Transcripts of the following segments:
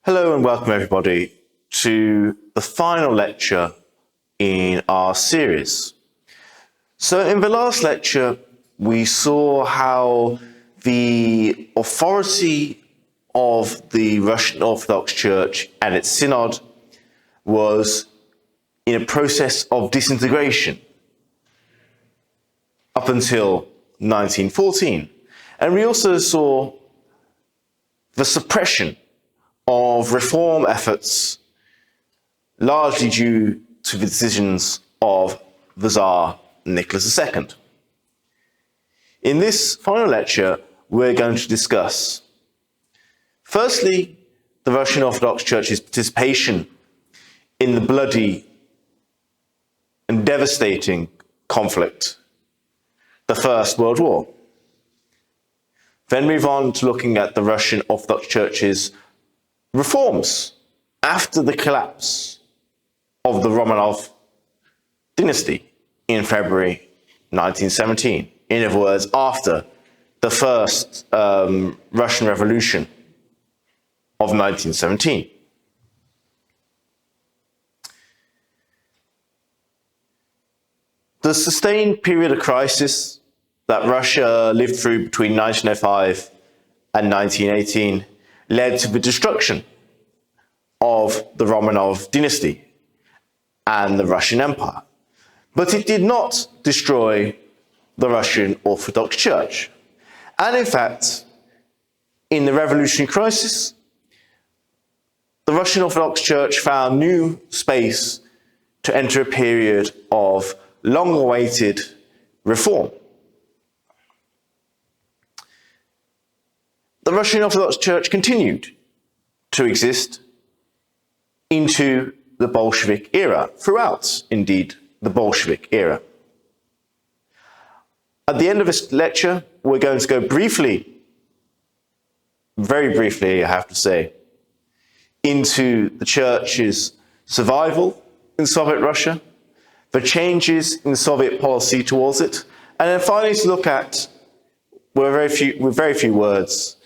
Hello and welcome everybody to the final lecture in our series. So in the last lecture, we saw how the authority of the Russian Orthodox Church and its Synod was in a process of disintegration up until 1914. And we also saw the suppression of reform efforts, largely due to the decisions of the Tsar Nicholas II. In this final lecture, we're going to discuss, firstly, the Russian Orthodox Church's participation in the bloody and devastating conflict, the First World War. Then move on to looking at the Russian Orthodox Church's reforms after the collapse of the Romanov dynasty in February 1917. In other words, after the first Russian Revolution of 1917. The sustained period of crisis that Russia lived through between 1905 and 1918 led to the destruction of the Romanov dynasty and the Russian Empire. But it did not destroy the Russian Orthodox Church. And in fact, in the revolutionary crisis, the Russian Orthodox Church found new space to enter a period of long-awaited reform. The Russian Orthodox Church continued to exist into the Bolshevik era, throughout, indeed, the Bolshevik era. At the end of this lecture, we're going to go briefly, very briefly, I have to say, into the Church's survival in Soviet Russia, the changes in Soviet policy towards it, and then finally to look at, with very few words,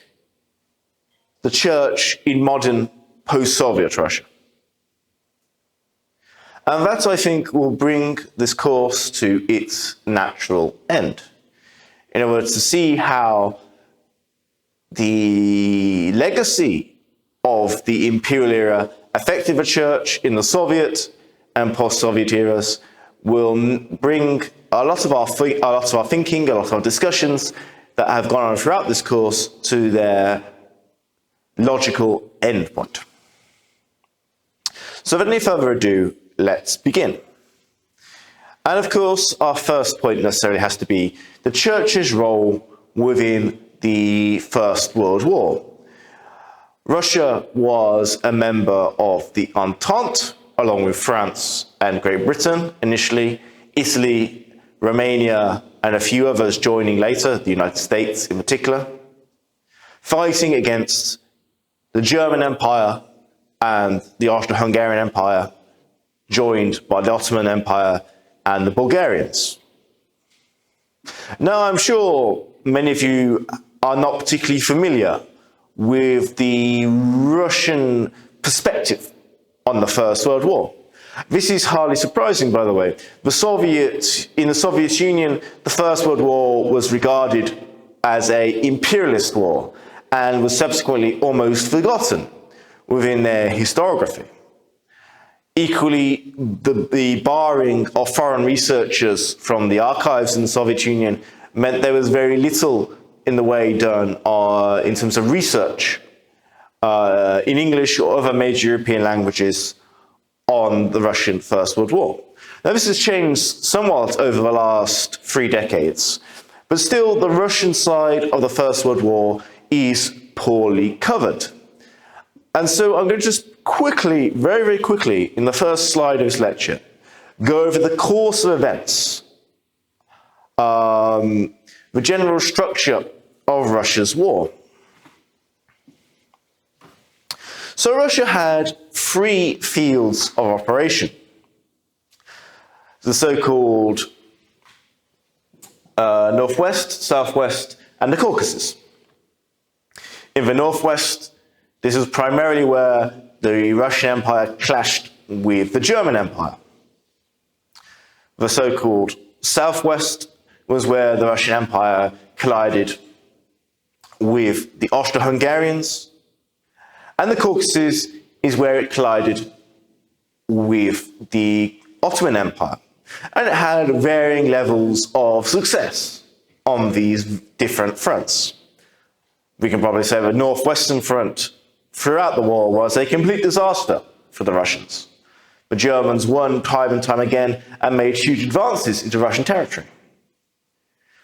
the Church in modern post-Soviet Russia. And that, I think, will bring this course to its natural end. In other words, to see how the legacy of the imperial era affected the Church in the Soviet and post-Soviet eras will bring a lot of our thinking, a lot of our discussions that have gone on throughout this course to their logical endpoint. So without any further ado, let's begin. And of course, our first point necessarily has to be the Church's role within the First World War. Russia was a member of the Entente, along with France and Great Britain initially, Italy, Romania, and a few others joining later, the United States in particular, fighting against the German Empire and the Austro-Hungarian Empire, joined by the Ottoman Empire and the Bulgarians. Now, I'm sure many of you are not particularly familiar with the Russian perspective on the First World War. This is hardly surprising, by the way. In the Soviet Union, the First World War was regarded as an imperialist war and was subsequently almost forgotten within their historiography. Equally, the barring of foreign researchers from the archives in the Soviet Union meant there was very little in the way done in terms of research in English or other major European languages on the Russian First World War. Now, this has changed somewhat over the last 3 decades, but still the Russian side of the First World War is poorly covered. And so I'm going to just quickly, very, very quickly, in the first slide of this lecture, go over the course of events, the general structure of Russia's war. So Russia had 3 fields of operation. The so-called Northwest, Southwest, and the Caucasus. In the Northwest, This was primarily where the Russian Empire clashed with the German Empire. The so-called Southwest was where the Russian Empire collided with the Austro-Hungarians, and the Caucasus is where it collided with the Ottoman Empire. And it had varying levels of success on these different fronts. We can probably say the Northwestern Front throughout the war was a complete disaster for the Russians. The Germans won time and time again and made huge advances into Russian territory.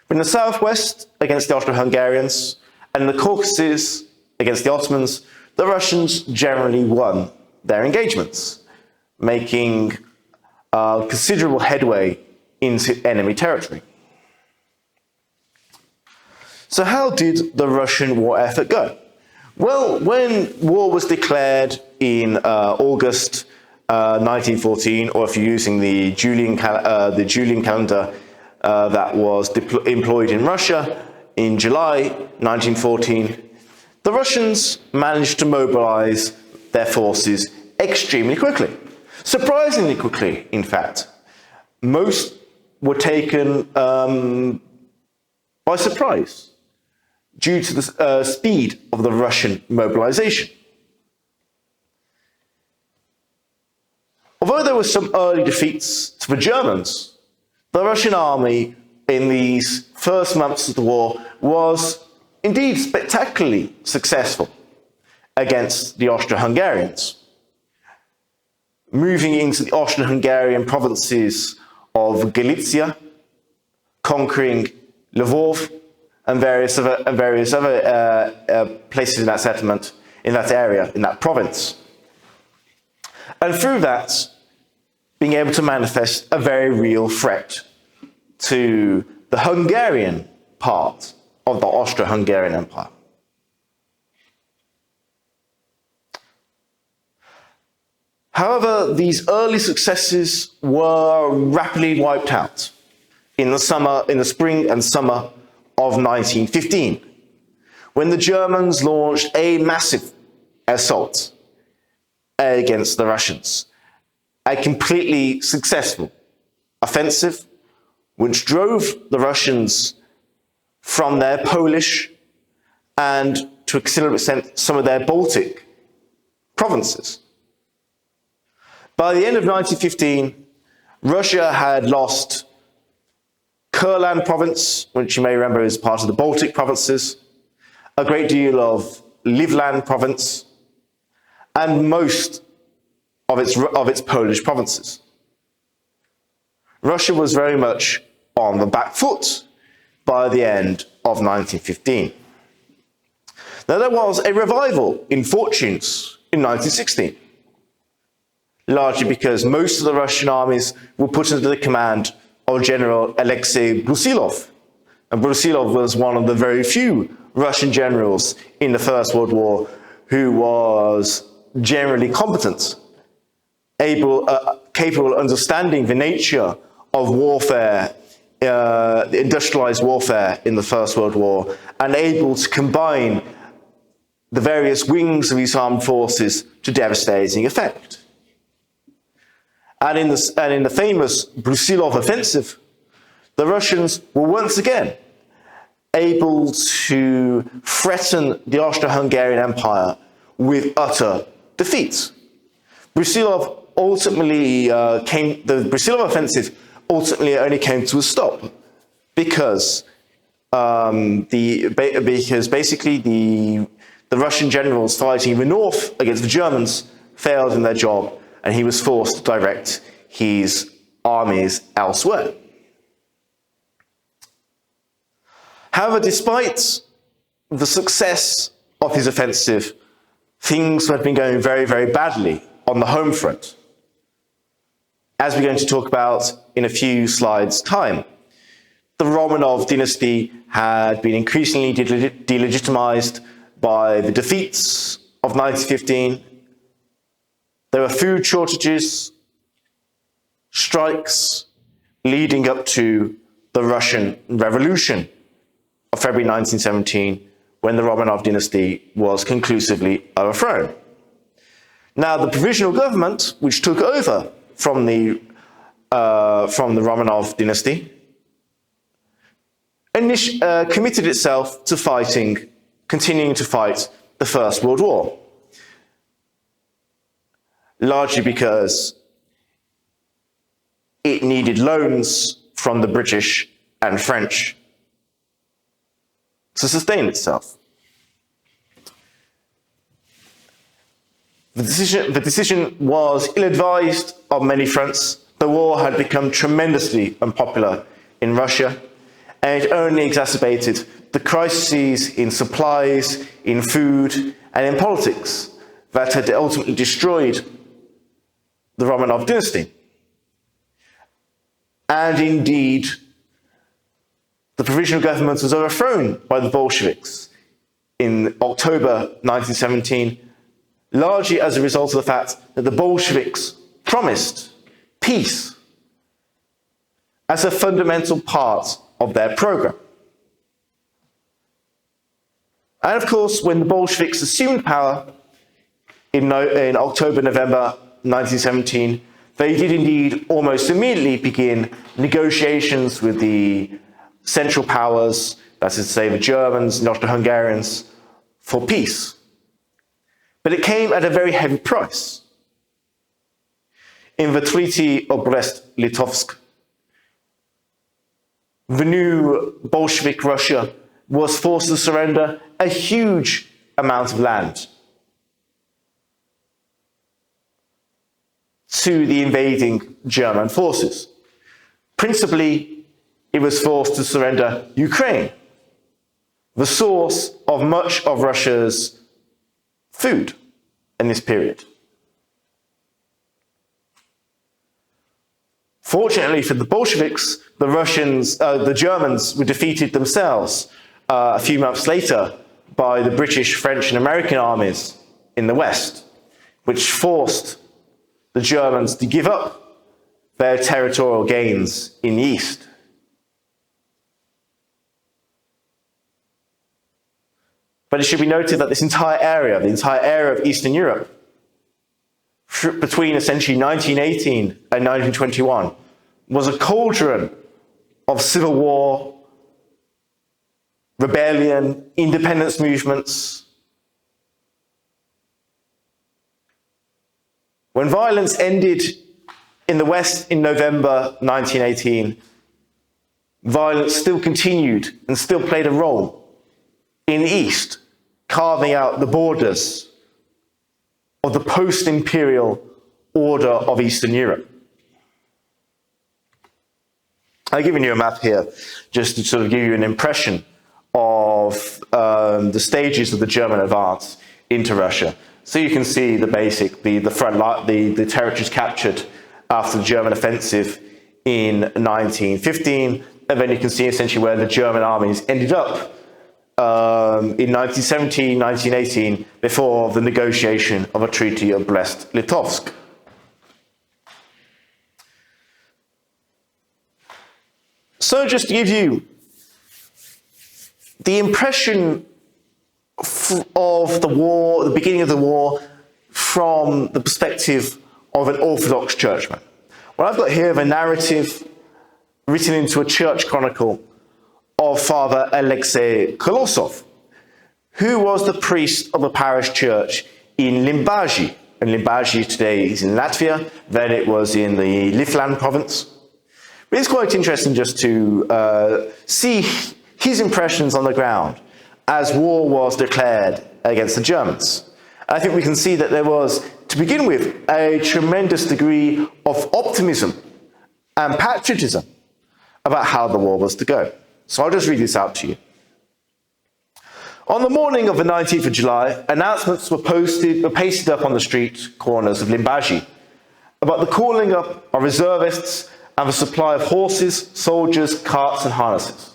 But in the southwest, against the Austro-Hungarians, and in the Caucasus, against the Ottomans, the Russians generally won their engagements, making considerable headway into enemy territory. So how did the Russian war effort go? Well, when war was declared in August 1914, or if you're using the Julian calendar that was employed in Russia in July 1914, the Russians managed to mobilize their forces extremely quickly. Surprisingly quickly, in fact. Most were taken by surprise due to the speed of the Russian mobilization. Although there were some early defeats to the Germans, the Russian army in these first months of the war was indeed spectacularly successful against the Austro-Hungarians, moving into the Austrian-Hungarian provinces of Galicia, conquering Lvov and various other places in that settlement, in that area, in that province. And through that, being able to manifest a very real threat to the Hungarian part of the Austro-Hungarian Empire. However, these early successes were rapidly wiped out in the spring and summer of 1915, when the Germans launched a massive assault against the Russians, a completely successful offensive which drove the Russians from their Polish and, to a considerable extent, some of their Baltic provinces. By the end of 1915, Russia had lost Kurland province, which you may remember is part of the Baltic provinces, a great deal of Livland province, and most of its Polish provinces. Russia was very much on the back foot by the end of 1915. Now, there was a revival in fortunes in 1916, largely because most of the Russian armies were put under the command of General Alexei Brusilov. And Brusilov was one of the very few Russian generals in the First World War who was generally competent, capable of understanding the nature of warfare, industrialized warfare in the First World War, and able to combine the various wings of his armed forces to devastating effect. And in the famous Brusilov offensive, the Russians were once again able to threaten the Austro-Hungarian Empire with utter defeat. The Brusilov offensive ultimately only came to a stop because basically the Russian generals fighting in the north against the Germans failed in their job, and he was forced to direct his armies elsewhere. However, despite the success of his offensive, things had been going very, very badly on the home front. As we're going to talk about in a few slides' time, the Romanov dynasty had been increasingly delegitimized by the defeats of 1915. There were food shortages, strikes, leading up to the Russian Revolution of February 1917, when the Romanov dynasty was conclusively overthrown. Now, the Provisional Government, which took over from the Romanov dynasty, committed itself to continuing to fight the First World War, largely because it needed loans from the British and French to sustain itself. The decision was ill-advised on many fronts. The war had become tremendously unpopular in Russia, and it only exacerbated the crises in supplies, in food, and in politics that had ultimately destroyed the Romanov dynasty. And indeed, the Provisional Government was overthrown by the Bolsheviks in October 1917, largely as a result of the fact that the Bolsheviks promised peace as a fundamental part of their program. And of course, when the Bolsheviks assumed power in October, November 1917, they did indeed almost immediately begin negotiations with the Central Powers, that is to say the Germans, not the Hungarians, for peace. But it came at a very heavy price. In the Treaty of Brest-Litovsk, the new Bolshevik Russia was forced to surrender a huge amount of land to the invading German forces. Principally, it was forced to surrender Ukraine, the source of much of Russia's food in this period. Fortunately for the Bolsheviks, the Germans were defeated themselves a few months later by the British, French, and American armies in the West, which forced the Germans to give up their territorial gains in the East. But it should be noted that this entire area, the entire area of Eastern Europe, between essentially 1918 and 1921, was a cauldron of civil war, rebellion, independence movements. When violence ended in the West in November 1918, violence still continued and still played a role in the East, carving out the borders of the post-imperial order of Eastern Europe. I've given you a map here just to sort of give you an impression of the stages of the German advance into Russia. So you can see the front line, the territories captured after the German offensive in 1915, and then you can see essentially where the German armies ended up in 1917, 1918, before the negotiation of a Treaty of Brest-Litovsk. So just to give you the impression of the war, the beginning of the war, from the perspective of an Orthodox churchman. Well, I've got here the narrative written into a church chronicle of Father Alexei Kolosov, who was the priest of a parish church in Limbaži. And Limbaži today is in Latvia, then it was in the Livland province. But it's quite interesting just to see his impressions on the ground as war was declared against the Germans. I think we can see that there was, to begin with, a tremendous degree of optimism and patriotism about how the war was to go. So I'll just read this out to you. On the morning of the 19th of July, announcements were pasted up on the street corners of Limbaži about the calling up of reservists and the supply of horses, soldiers, carts and harnesses.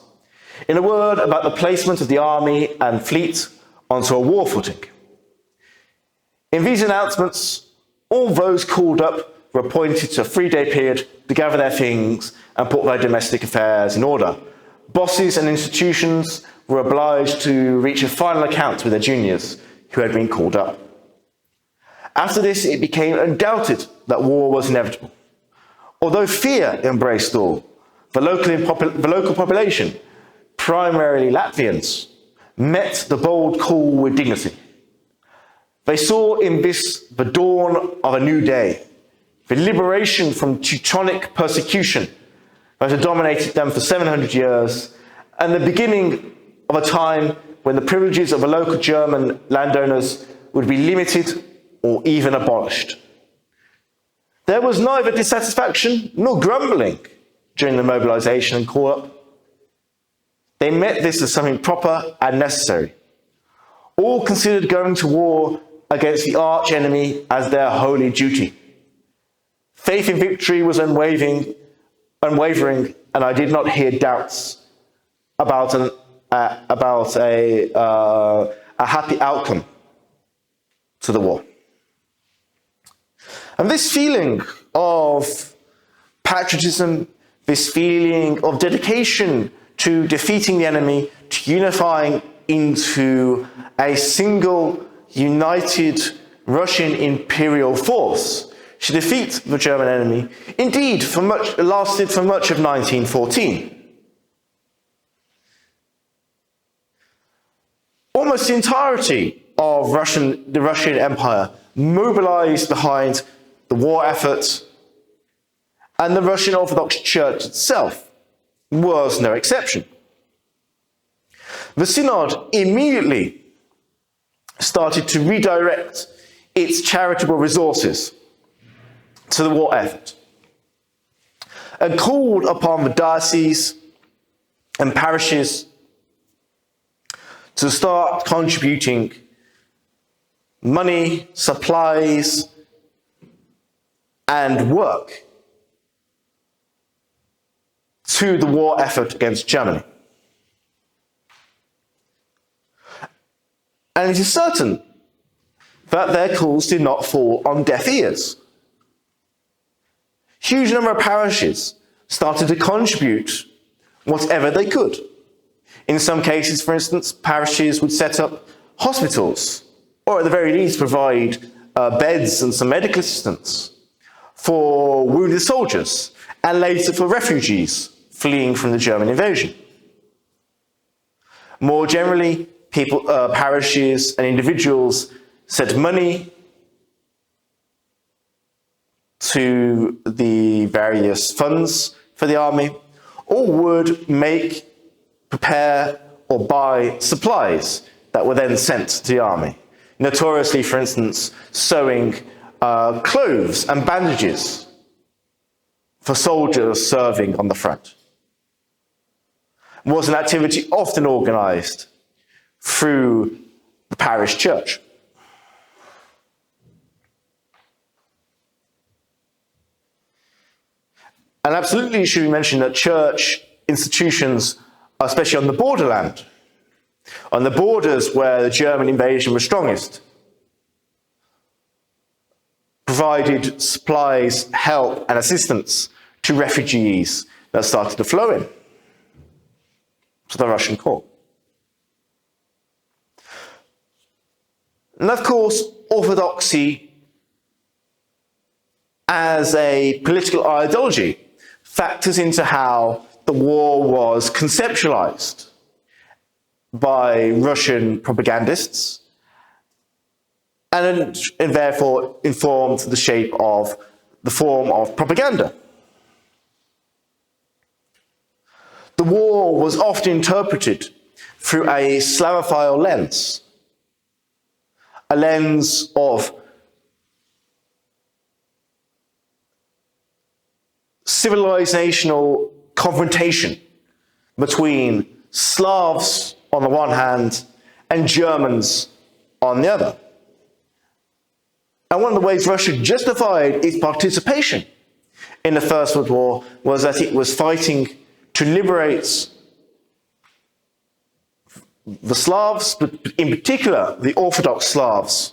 In a word, about the placement of the army and fleet onto a war footing. In these announcements, all those called up were appointed to a 3-day period to gather their things and put their domestic affairs in order, Bosses and institutions were obliged to reach a final account with their juniors who had been called up. After this, it became undoubted that war was inevitable. Although fear embraced all, the local population, primarily Latvians, met the bold call with dignity. They saw in this the dawn of a new day, the liberation from Teutonic persecution that had dominated them for 700 years, and the beginning of a time when the privileges of the local German landowners would be limited or even abolished. There was neither dissatisfaction nor grumbling during the mobilization and call-up. They met this as something proper and necessary. All considered going to war against the arch-enemy as their holy duty. Faith in victory was unwavering, and I did not hear doubts about a happy outcome to the war. And this feeling of patriotism, this feeling of dedication to defeating the enemy, to unifying into a single, united Russian imperial force to defeat the German enemy, indeed lasted for much of 1914. Almost the entirety of the Russian Empire mobilized behind the war effort, and the Russian Orthodox Church itself was no exception. The Synod immediately started to redirect its charitable resources to the war effort and called upon the dioceses and parishes to start contributing money, supplies, and work to the war effort against Germany. And it is certain that their calls did not fall on deaf ears. Huge number of parishes started to contribute whatever they could. In some cases, for instance, parishes would set up hospitals, or at the very least provide beds and some medical assistance for wounded soldiers, and later for refugees fleeing from the German invasion. More generally, parishes and individuals sent money to the various funds for the army, or would prepare or buy supplies that were then sent to the army. Notoriously, for instance, sewing clothes and bandages for soldiers serving on the front. It was an activity often organized through the parish church. And absolutely it should be mentioned that church institutions, especially on the borderland, on the borders where the German invasion was strongest, provided supplies, help, and assistance to refugees that started to flow in to the Russian core. And of course, orthodoxy as a political ideology factors into how the war was conceptualized by Russian propagandists and therefore informed the form of propaganda. The war was often interpreted through a Slavophile lens, a lens of civilizational confrontation between Slavs on the one hand and Germans on the other. And one of the ways Russia justified its participation in the First World War was that it was fighting to liberate the Slavs, but in particular the Orthodox Slavs,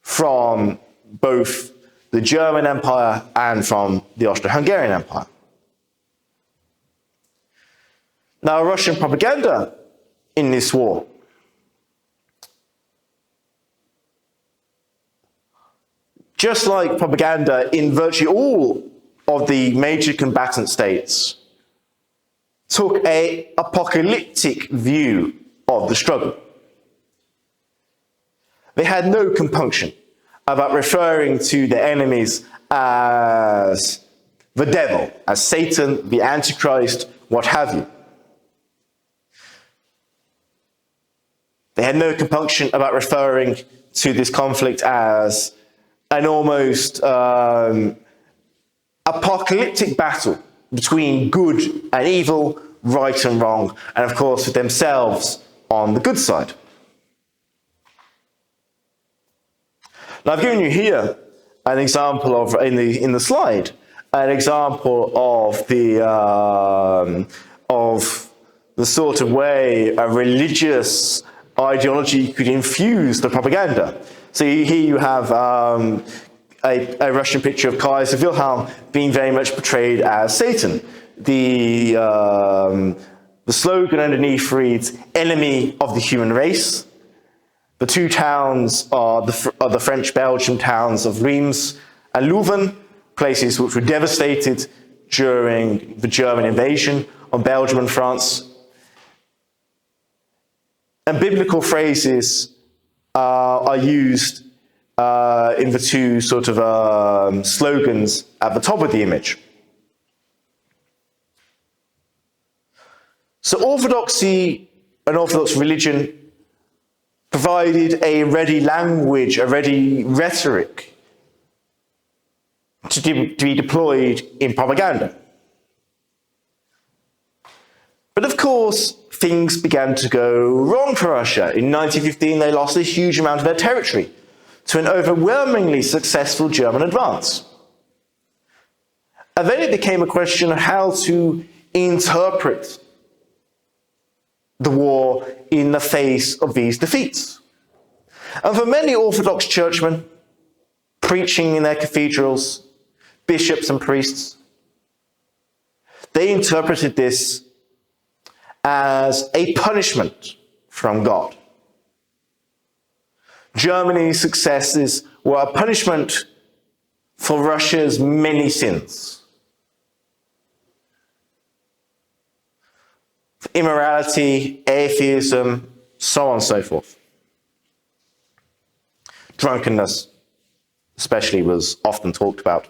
from both the German Empire and from the Austro-Hungarian Empire. Now, Russian propaganda in this war just like propaganda in virtually all of the major combatant states, took an apocalyptic view of the struggle. They had no compunction about referring to their enemies as the devil, as Satan, the Antichrist, what have you. They had no compunction about referring to this conflict as an almost apocalyptic battle between good and evil, right and wrong, and of course with themselves on the good side. Now, I've given you here an example of, in the slide, an example of the sort of way a religious ideology could infuse the propaganda. So here you have a Russian picture of Kaiser Wilhelm being very much portrayed as Satan. The slogan underneath reads, "Enemy of the human race." The two towns are the French-Belgian towns of Reims and Leuven, places which were devastated during the German invasion of Belgium and France. And biblical phrases are used in the two sort of slogans at the top of the image. So orthodoxy and Orthodox religion provided a ready language, a ready rhetoric to be deployed in propaganda. But of course, things began to go wrong for Russia. In 1915, they lost a huge amount of their territory to an overwhelmingly successful German advance. And then it became a question of how to interpret the war in the face of these defeats. And for many Orthodox churchmen, preaching in their cathedrals, bishops and priests, they interpreted this as a punishment from God. Germany's successes were a punishment for Russia's many sins. Immorality, atheism, so on and so forth. Drunkenness, especially, was often talked about.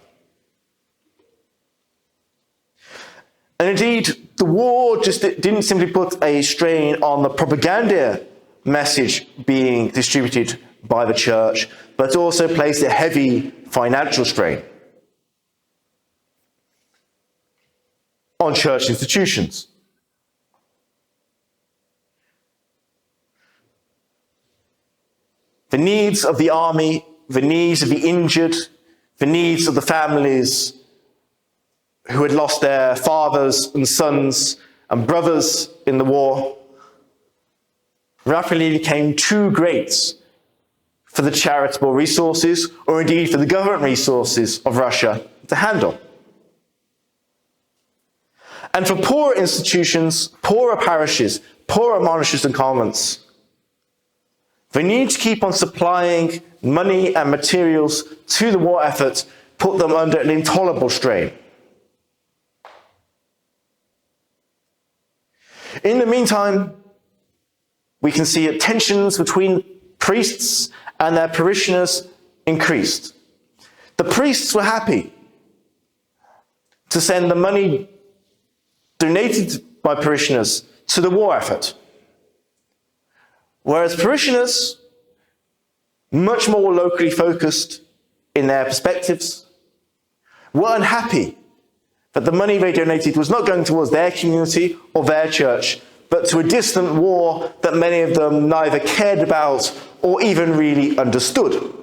And indeed, the war just didn't simply put a strain on the propaganda message being distributed by the church, but also placed a heavy financial strain on church institutions. The needs of the army, the needs of the injured, the needs of the families who had lost their fathers and sons and brothers in the war rapidly became too great for the charitable resources, or indeed for the government resources of Russia to handle. And for poorer institutions, poorer parishes, poorer monasteries and convents, the need to keep on supplying money and materials to the war effort put them under an intolerable strain. In the meantime, we can see that tensions between priests and their parishioners increased. The priests were happy to send the money donated by parishioners to the war effort, whereas parishioners, much more locally focused in their perspectives, were unhappy that the money they donated was not going towards their community or their church, but to a distant war that many of them neither cared about or even really understood.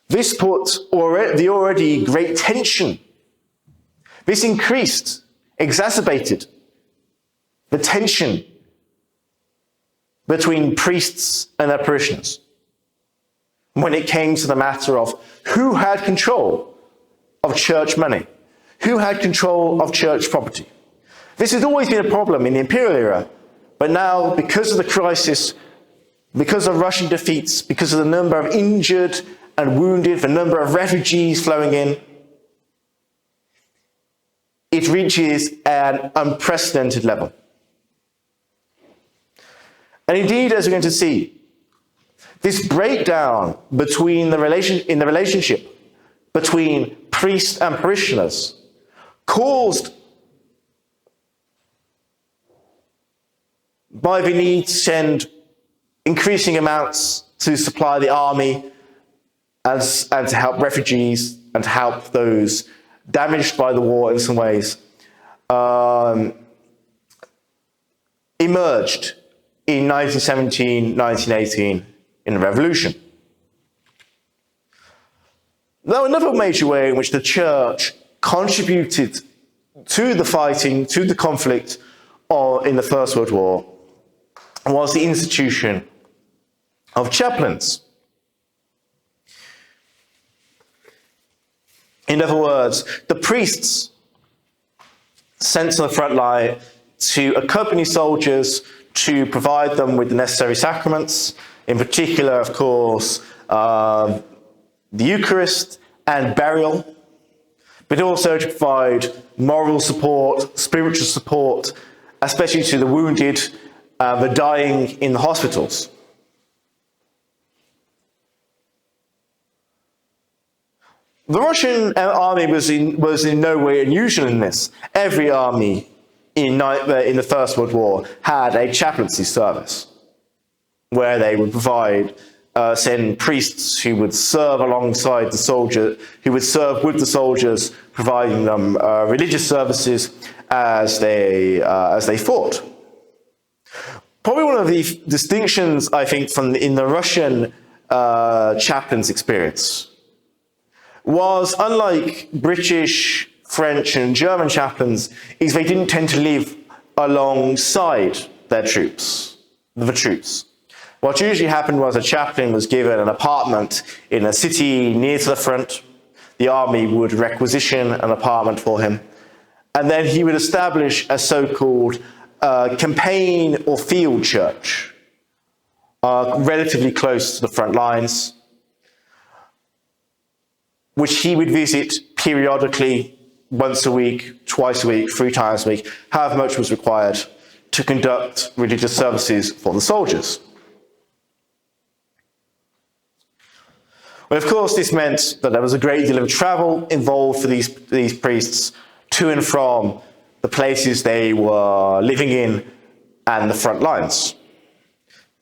This put the already great tension. This increased, exacerbated the tension between priests and their parishioners. when it came to the matter of who had control of church money, who had control of church property. This has always been a problem in the imperial era, but now, because of the crisis, because of Russian defeats, because of the number of injured and wounded, the number of refugees flowing in, it reaches an unprecedented level. And indeed, as we're going to see, this breakdown in the relationship between priests and parishioners caused by the need to send increasing amounts to supply the army and to help refugees and to help those damaged by the war in some ways, emerged in 1917, 1918 in the revolution. Now, another major way in which the church contributed to the fighting, to the conflict in the First World War was the institution of chaplains. In other words, the priests sent to the front line to accompany soldiers, to provide them with the necessary sacraments, in particular, of course, the Eucharist and burial, but also to provide moral support, spiritual support, especially to the wounded, the dying in the hospitals. The Russian army was in no way unusual in this. Every army in the First World War had a chaplaincy service where they would send priests who would serve alongside the soldier, who would serve with the soldiers, providing them religious services as they fought. Probably one of the distinctions, I think, in the Russian chaplains experience was, unlike British, French and German chaplains, is they didn't tend to live alongside the troops. What usually happened was a chaplain was given an apartment in a city near to the front. The army would requisition an apartment for him, and then he would establish a so-called campaign or field church relatively close to the front lines, which he would visit periodically, once a week, twice a week, 3 times a week, however much was required to conduct religious services for the soldiers. Well, of course, this meant that there was a great deal of travel involved for these priests to and from the places they were living in and the front lines.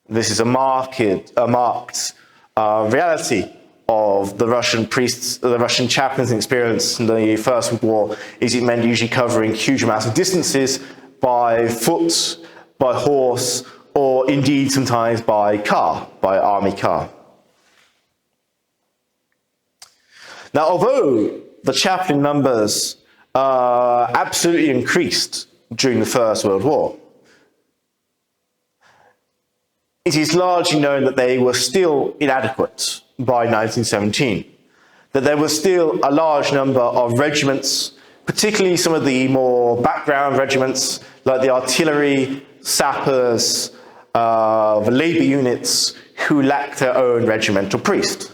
This is a marked reality of the Russian priests, the Russian chaplains' experience in the First World War, is it meant usually covering huge amounts of distances by foot, by horse, or indeed sometimes by army car. Now, although the chaplain numbers absolutely increased during the First World War, it is largely known that they were still inadequate by 1917, that there was still a large number of regiments, particularly some of the more background regiments, like the artillery, sappers, the labour units, who lacked their own regimental priest.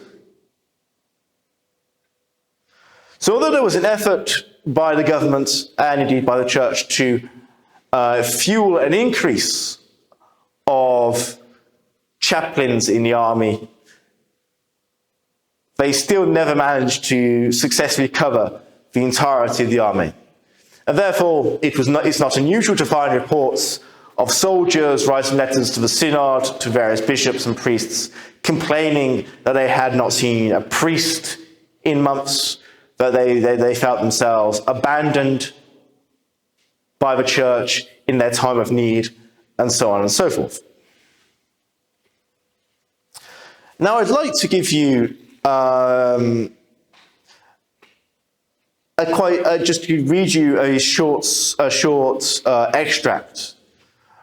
So although there was an effort by the government and indeed by the church to fuel an increase of chaplains in the army, they still never managed to successfully cover the entirety of the army. And therefore, it's not unusual to find reports of soldiers writing letters to the Synod, to various bishops and priests, complaining that they had not seen a priest in months, that they felt themselves abandoned by the church in their time of need, and so on and so forth. Now, I'd like to give you just to read you a short extract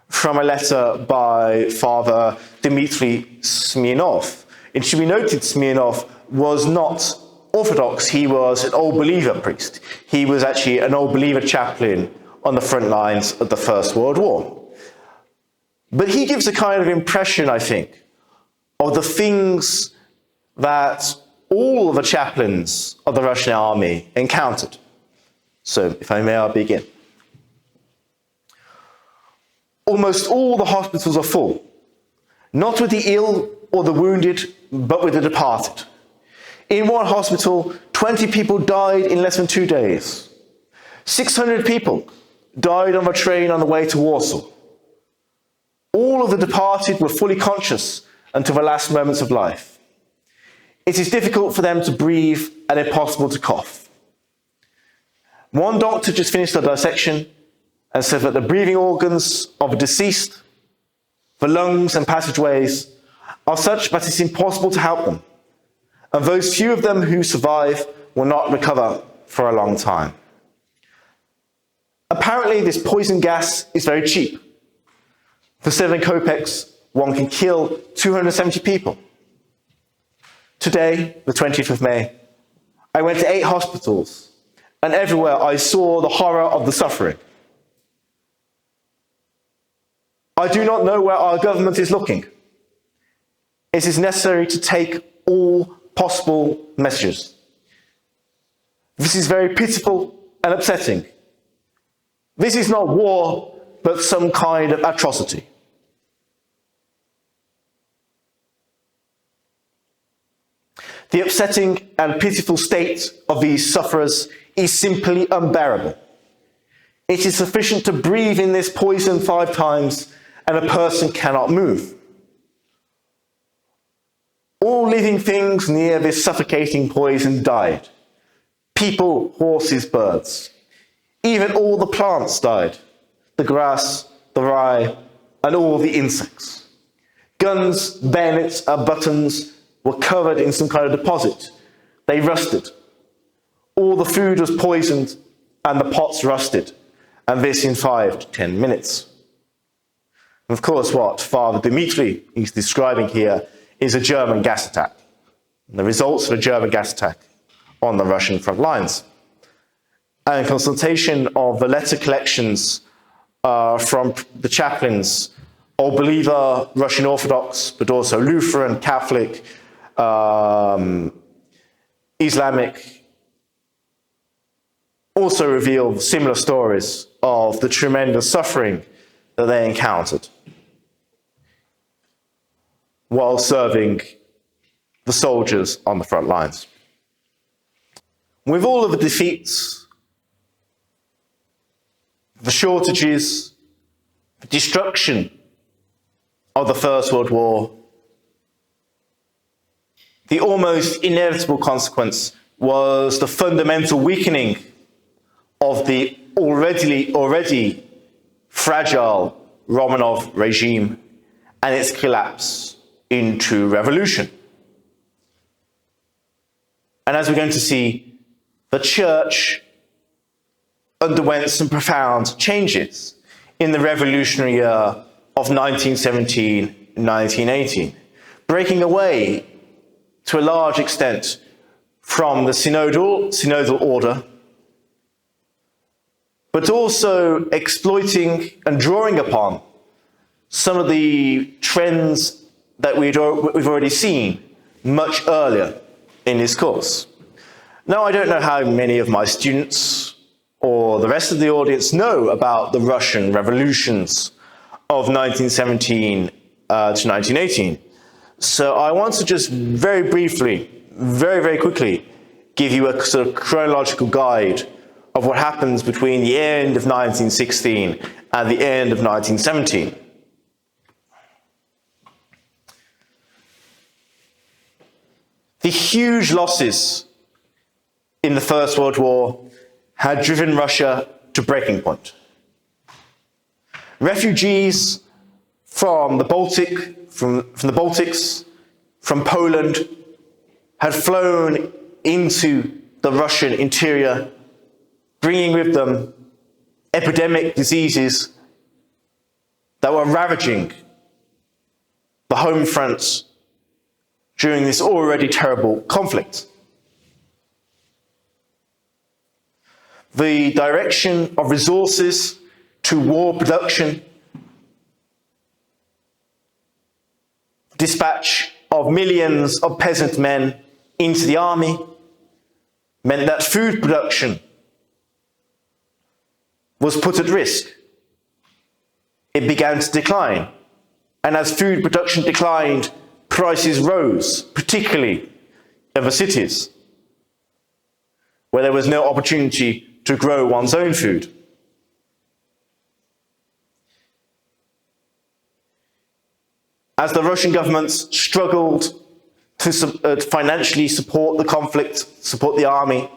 from a letter by Father Dmitry Smirnov It should be noted Smirnov was not Orthodox, he was an old believer priest. He was actually an old believer chaplain on the front lines of the First World War. But he gives a kind of impression, I think, of the things that all of the chaplains of the Russian army encountered. So, if I may, I'll begin. Almost all the hospitals are full, not with the ill or the wounded, but with the departed. In one hospital, 20 people died in less than 2 days. 600 people died on a train on the way to Warsaw. All of the departed were fully conscious until the last moments of life. It is difficult for them to breathe and impossible to cough. One doctor just finished a dissection and said that the breathing organs of the deceased, the lungs and passageways, are such that it's impossible to help them, and those few of them who survive will not recover for a long time. Apparently, this poison gas is very cheap. For 7 kopecks, one can kill 270 people. Today, the 20th of May, I went to 8 hospitals, and everywhere I saw the horror of the suffering. I do not know where our government is looking. It is necessary to take all possible measures. This is very pitiful and upsetting. This is not war, but some kind of atrocity. The upsetting and pitiful state of these sufferers is simply unbearable. It is sufficient to breathe in this poison 5 times and a person cannot move. All living things near this suffocating poison died. People, horses, birds. Even all the plants died. The grass, the rye, and all the insects. Guns, bayonets, and buttons were covered in some kind of deposit. They rusted. All the food was poisoned, and the pots rusted, and this in 5 to 10 minutes. And of course, what Father Dmitry is describing here is a German gas attack, and the results of a German gas attack on the Russian front lines. And consultation of the letter collections from the chaplains, Old Believer, Russian Orthodox, but also Lutheran, Catholic, Islamic, also reveal similar stories of the tremendous suffering that they encountered while serving the soldiers on the front lines. With all of the defeats, the shortages, the destruction of the First World War, the almost inevitable consequence was the fundamental weakening of the already fragile Romanov regime and its collapse into revolution. And as we're going to see, the Church underwent some profound changes in the revolutionary year of 1917-1918, breaking away to a large extent from the synodal order, but also exploiting and drawing upon some of the trends that we've already seen much earlier in this course. Now, I don't know how many of my students or the rest of the audience know about the Russian revolutions of 1917 to 1918. So I want to just very briefly, very quickly, give you a sort of chronological guide of what happens between the end of 1916 and the end of 1917. The huge losses in the First World War had driven Russia to breaking point. Refugees from the Baltics, from Poland, had flown into the Russian interior, bringing with them epidemic diseases that were ravaging the home front, during this already terrible conflict. The direction of resources to war production, dispatch of millions of peasant men into the army, meant that food production was put at risk. It began to decline. And as food production declined, prices rose, particularly in the cities, where there was no opportunity to grow one's own food. As the Russian governments struggled to financially support the conflict, support the army,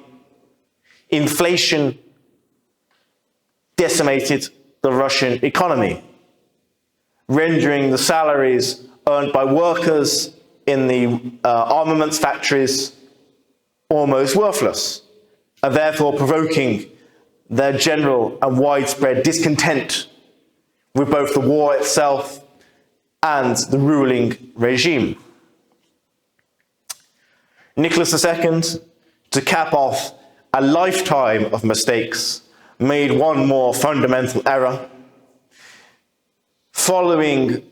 inflation decimated the Russian economy, rendering the salaries earned by workers in the armaments factories almost worthless, and therefore provoking their general and widespread discontent with both the war itself and the ruling regime. Nicholas II, to cap off a lifetime of mistakes, made one more fundamental error. Following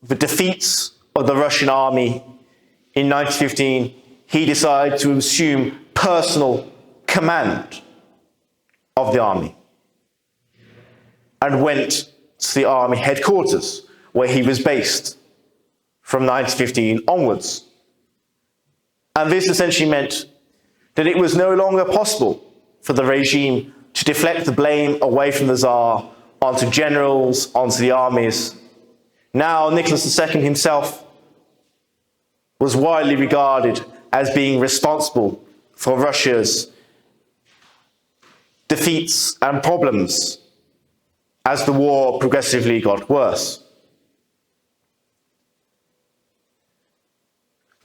the defeats of the Russian army in 1915, he decided to assume personal command of the army and went to the army headquarters, where he was based from 1915 onwards. And this essentially meant that it was no longer possible for the regime to deflect the blame away from the Tsar onto generals, onto the armies. Now Nicholas II himself was widely regarded as being responsible for Russia's defeats and problems as the war progressively got worse.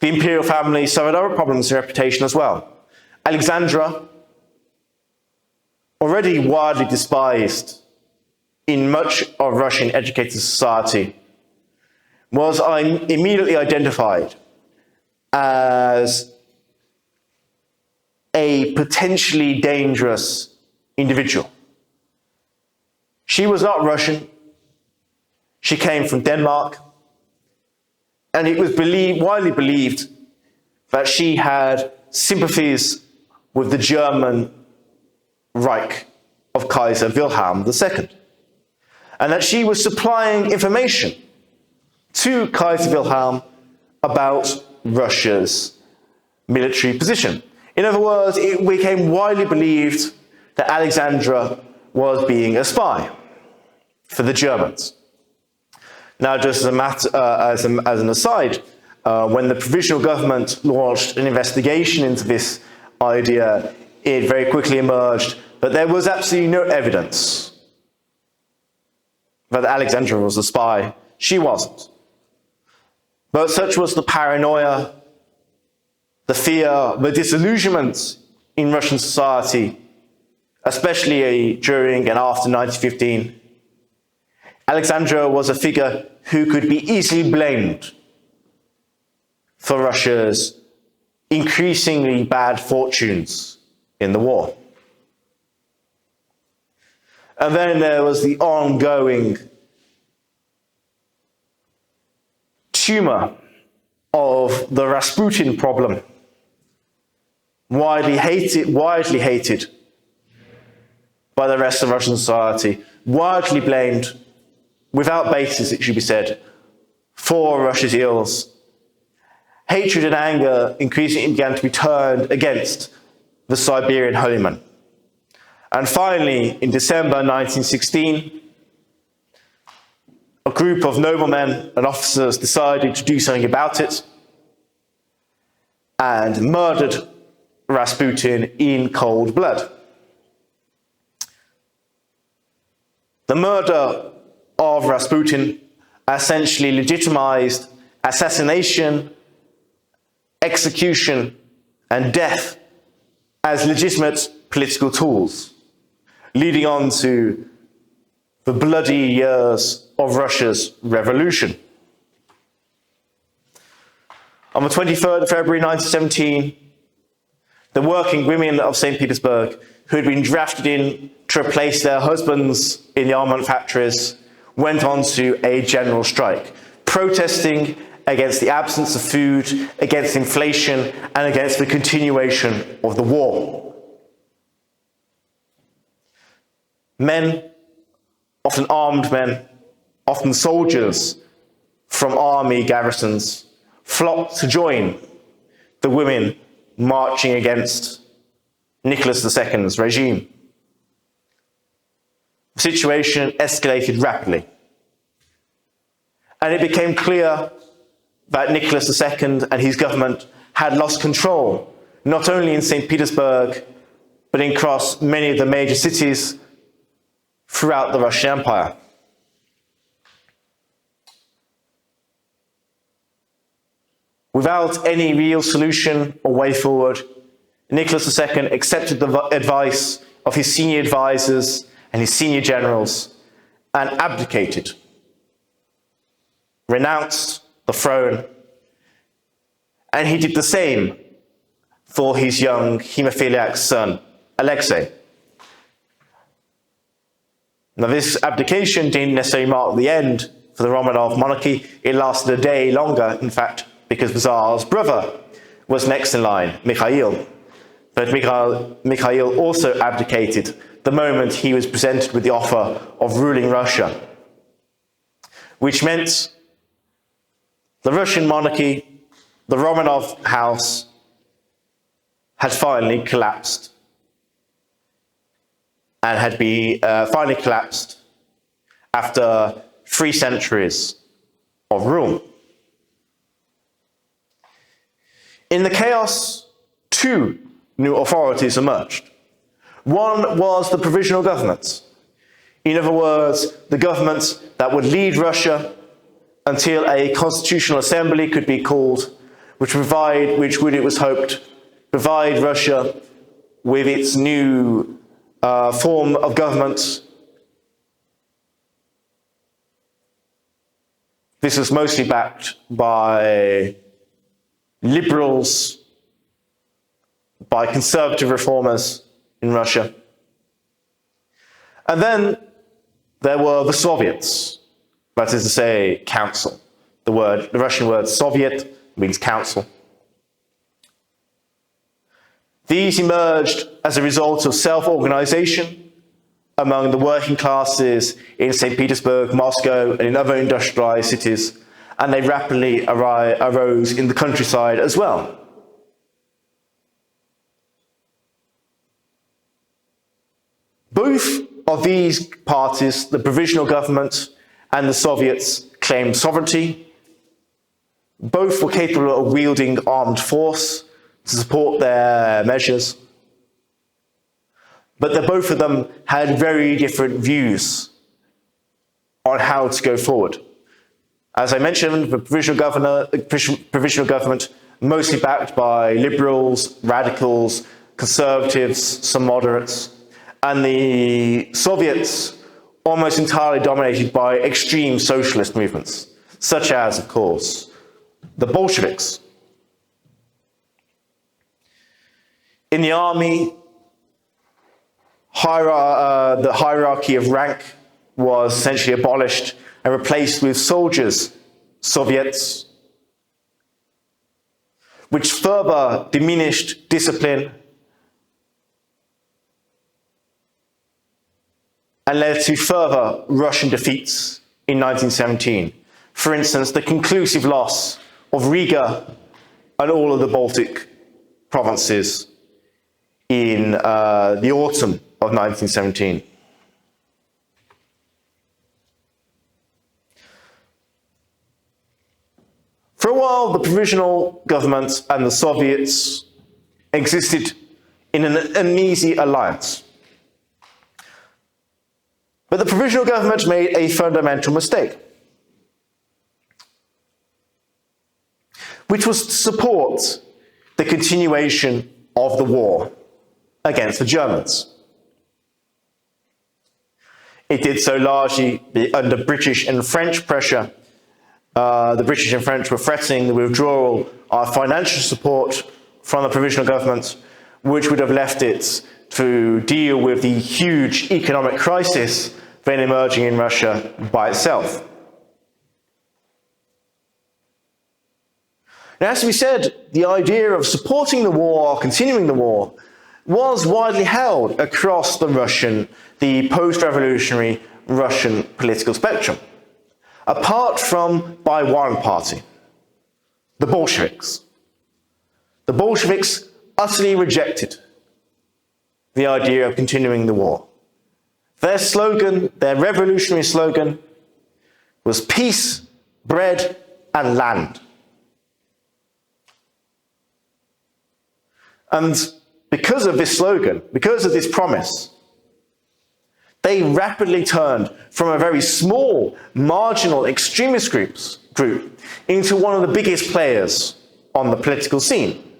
The imperial family suffered other problems in reputation as well. Alexandra, already widely despised in much of Russian educated society, was immediately identified as a potentially dangerous individual. She was not Russian. She came from Denmark, and it was widely believed that she had sympathies with the German Reich of Kaiser Wilhelm II, and that she was supplying information to Kaiser Wilhelm about Russia's military position. In other words, it became widely believed that Alexandra was being a spy for the Germans. Now, just as an aside, when the Provisional Government launched an investigation into this idea, it very quickly emerged that there was absolutely no evidence that Alexandra was a spy. She wasn't. But such was the paranoia, the fear, the disillusionment in Russian society, especially during and after 1915. Alexandra was a figure who could be easily blamed for Russia's increasingly bad fortunes in the war. And then there was the ongoing tumor of the Rasputin problem, widely hated by the rest of Russian society, widely blamed, without basis it should be said, for Russia's ills. Hatred and anger increasingly began to be turned against the Siberian holy man. And finally, in December 1916, a group of noblemen and officers decided to do something about it and murdered Rasputin in cold blood. The murder of Rasputin essentially legitimized assassination, execution, and death as legitimate political tools, leading on to the bloody years of Russia's revolution. On the 23rd of February 1917, the working women of St. Petersburg, who had been drafted in to replace their husbands in the armament factories, went on to a general strike, protesting against the absence of food, against inflation, and against the continuation of the war. Men, often armed men, often soldiers from army garrisons, flocked to join the women marching against Nicholas II's regime. The situation escalated rapidly, and it became clear that Nicholas II and his government had lost control, not only in St. Petersburg, but across many of the major cities throughout the Russian Empire. Without any real solution or way forward, Nicholas II accepted the advice of his senior advisors and his senior generals and abdicated, renounced the throne, and he did the same for his young hemophiliac son, Alexei. Now, this abdication didn't necessarily mark the end for the Romanov monarchy. It lasted a day longer, in fact, because the Tsar's brother was next in line, Mikhail. But Mikhail also abdicated the moment he was presented with the offer of ruling Russia, which meant the Russian monarchy, the Romanov house, had finally collapsed, and had been finally collapsed after 3 centuries of rule. In the chaos, 2 new authorities emerged. One was the Provisional Government. In other words, the government that would lead Russia until a constitutional assembly could be called, which would, it was hoped, provide Russia with its new form of government. This was mostly backed by liberals, by conservative reformers in Russia. And then there were the Soviets, that is to say, council. The Russian word Soviet means council. These emerged as a result of self-organization among the working classes in St. Petersburg, Moscow, and in other industrialized cities, and they rapidly arose in the countryside as well. Both of these parties, the Provisional Government and the Soviets, claimed sovereignty. Both were capable of wielding armed force to support their measures. But both of them had very different views on how to go forward. As I mentioned, the Provisional Government, mostly backed by liberals, radicals, conservatives, some moderates, and the Soviets, almost entirely dominated by extreme socialist movements, such as, of course, the Bolsheviks. In the army, the hierarchy of rank was essentially abolished and replaced with soldiers, Soviets, which further diminished discipline and led to further Russian defeats in 1917. For instance, the conclusive loss of Riga and all of the Baltic provinces in the autumn of 1917. For a while, the Provisional Government and the Soviets existed in an uneasy alliance. But the Provisional Government made a fundamental mistake, which was to support the continuation of the war against the Germans. It did so largely under British and French pressure, the British and French were threatening the withdrawal of financial support from the Provisional Government, which would have left it to deal with the huge economic crisis then emerging in Russia by itself. Now, as we said, the idea of supporting the war, continuing the war, was widely held across the post-revolutionary Russian political spectrum, apart from by one party, the Bolsheviks. The Bolsheviks utterly rejected the idea of continuing the war. Their slogan, their revolutionary slogan, was peace, bread, and land. And because of this slogan, because of this promise, they rapidly turned from a very small, marginal extremist group into one of the biggest players on the political scene.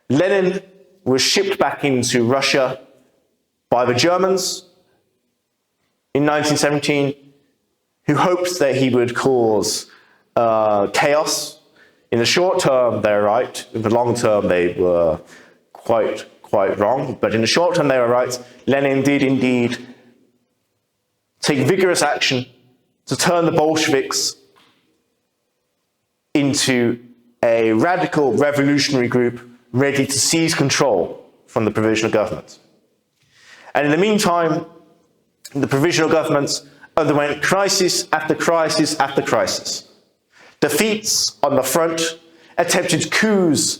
Lenin was shipped back into Russia by the Germans in 1917, who hoped that he would cause chaos. In the short term, they were right. In the long term, they were quite wrong. But in the short term, they were right. Lenin did indeed take vigorous action to turn the Bolsheviks into a radical revolutionary group ready to seize control from the Provisional Government. And in the meantime, the Provisional Government underwent crisis after crisis after crisis. Defeats on the front, attempted coups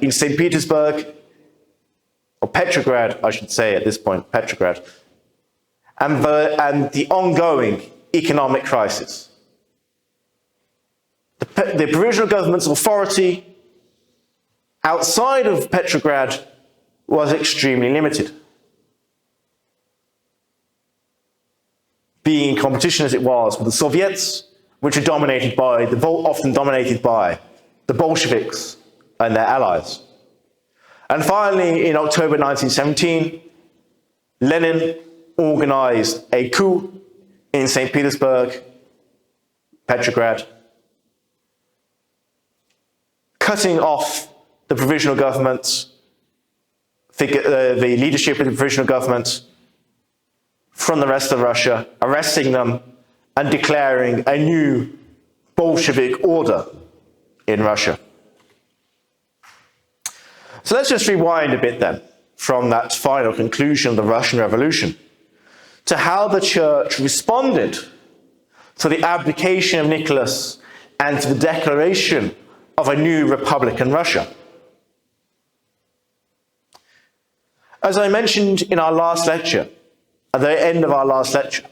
in St. Petersburg, or Petrograd, I should say at this point, Petrograd, and the ongoing economic crisis. The Provisional Government's authority outside of Petrograd was extremely limited. Being in competition as it was with the Soviets, which are often dominated by the Bolsheviks and their allies. And finally, in October 1917, Lenin organized a coup in St. Petersburg, Petrograd, cutting off the Provisional Government, the leadership of the Provisional Government from the rest of Russia, arresting them, and declaring a new Bolshevik order in Russia. So let's just rewind a bit then from that final conclusion of the Russian Revolution to how the Church responded to the abdication of Nicholas and to the declaration of a new republic in Russia. As I mentioned in our last lecture, at the end of our last lecture,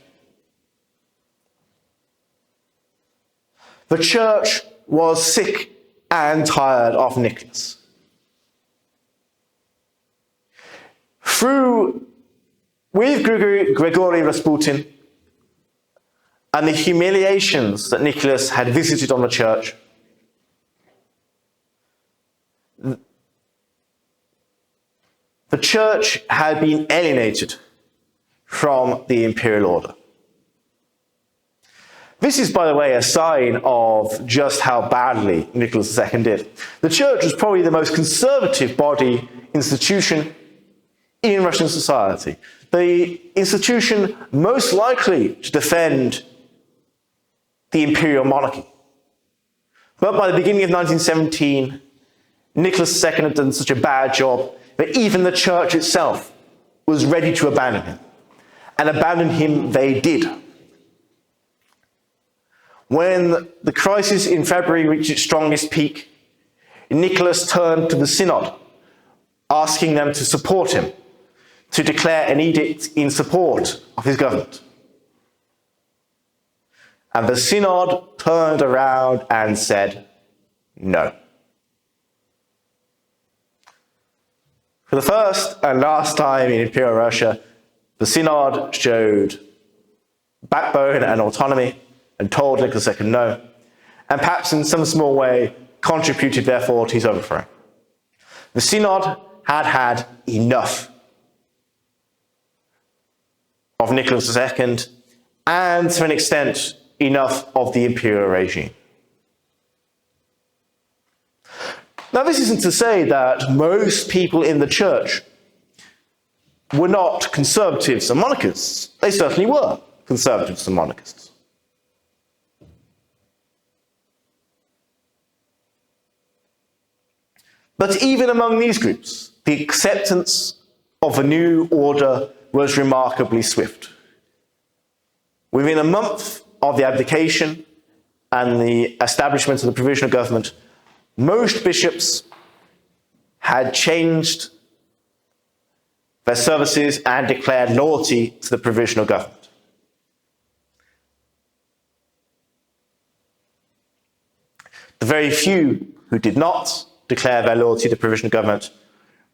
the Church was sick and tired of Nicholas. With Grigory Rasputin and the humiliations that Nicholas had visited on the Church, the Church had been alienated from the imperial order. This is, by the way, a sign of just how badly Nicholas II did. The Church was probably the most conservative institution in Russian society. The institution most likely to defend the imperial monarchy. But by the beginning of 1917, Nicholas II had done such a bad job that even the Church itself was ready to abandon him. And abandon him they did. When the crisis in February reached its strongest peak, Nicholas turned to the Synod, asking them to support him, to declare an edict in support of his government. And the Synod turned around and said, no. For the first and last time in Imperial Russia, the Synod showed backbone and autonomy and told Nicholas II no, and perhaps in some small way contributed therefore to his overthrow. The Synod had had enough of Nicholas II and to an extent, enough of the imperial regime. Now, this isn't to say that most people in the church were not conservatives and monarchists. They certainly were conservatives and monarchists. But even among these groups, the acceptance of a new order was remarkably swift. Within a month of the abdication and the establishment of the Provisional Government, most bishops had changed their services and declared loyalty to the Provisional Government. The very few who did not declare their loyalty to the Provisional Government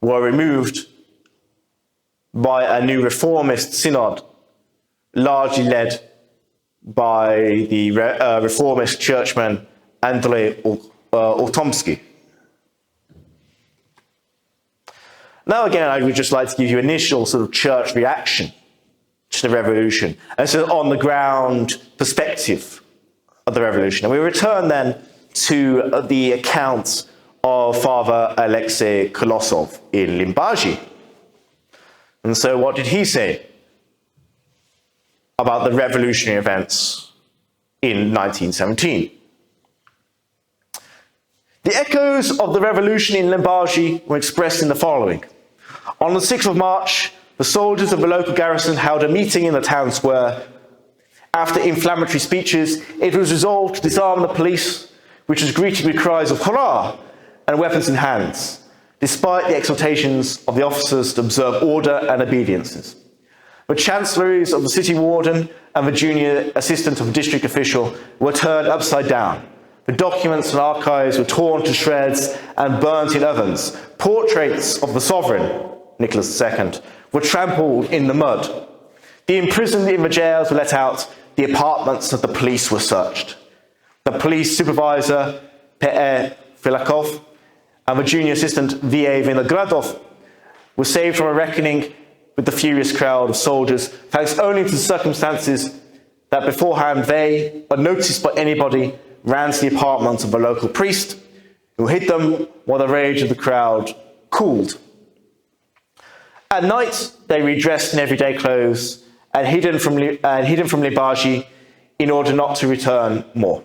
were removed by a new reformist synod, largely led by the reformist churchman Andrei Ortomsky. Now again, I would just like to give you initial sort of church reaction to the revolution, and so on the ground perspective of the revolution. And we return then to the account of Father Alexei Kolosov in Limbaži. And so what did he say about the revolutionary events in 1917? The echoes of the revolution in Limbaži were expressed in the following. On the 6th of March, the soldiers of the local garrison held a meeting in the town square. After inflammatory speeches, it was resolved to disarm the police, which was greeted with cries of hurrah and weapons in hands, despite the exhortations of the officers to observe order and obediences. The chancelleries of the city warden and the junior assistant of the district official were turned upside down. The documents and archives were torn to shreds and burnt in ovens. Portraits of the sovereign, Nicholas II, were trampled in the mud. The imprisoned in the jails were let out. The apartments of the police were searched. The police supervisor, P.E. Filakov, and the junior assistant, V.A. Vinogradov, were saved from a reckoning with the furious crowd of soldiers, thanks only to the circumstances that beforehand they, unnoticed by anybody, ran to the apartment of a local priest, who hid them while the rage of the crowd cooled. At night, they redressed in everyday clothes and hidden from Limbaži in order not to return more.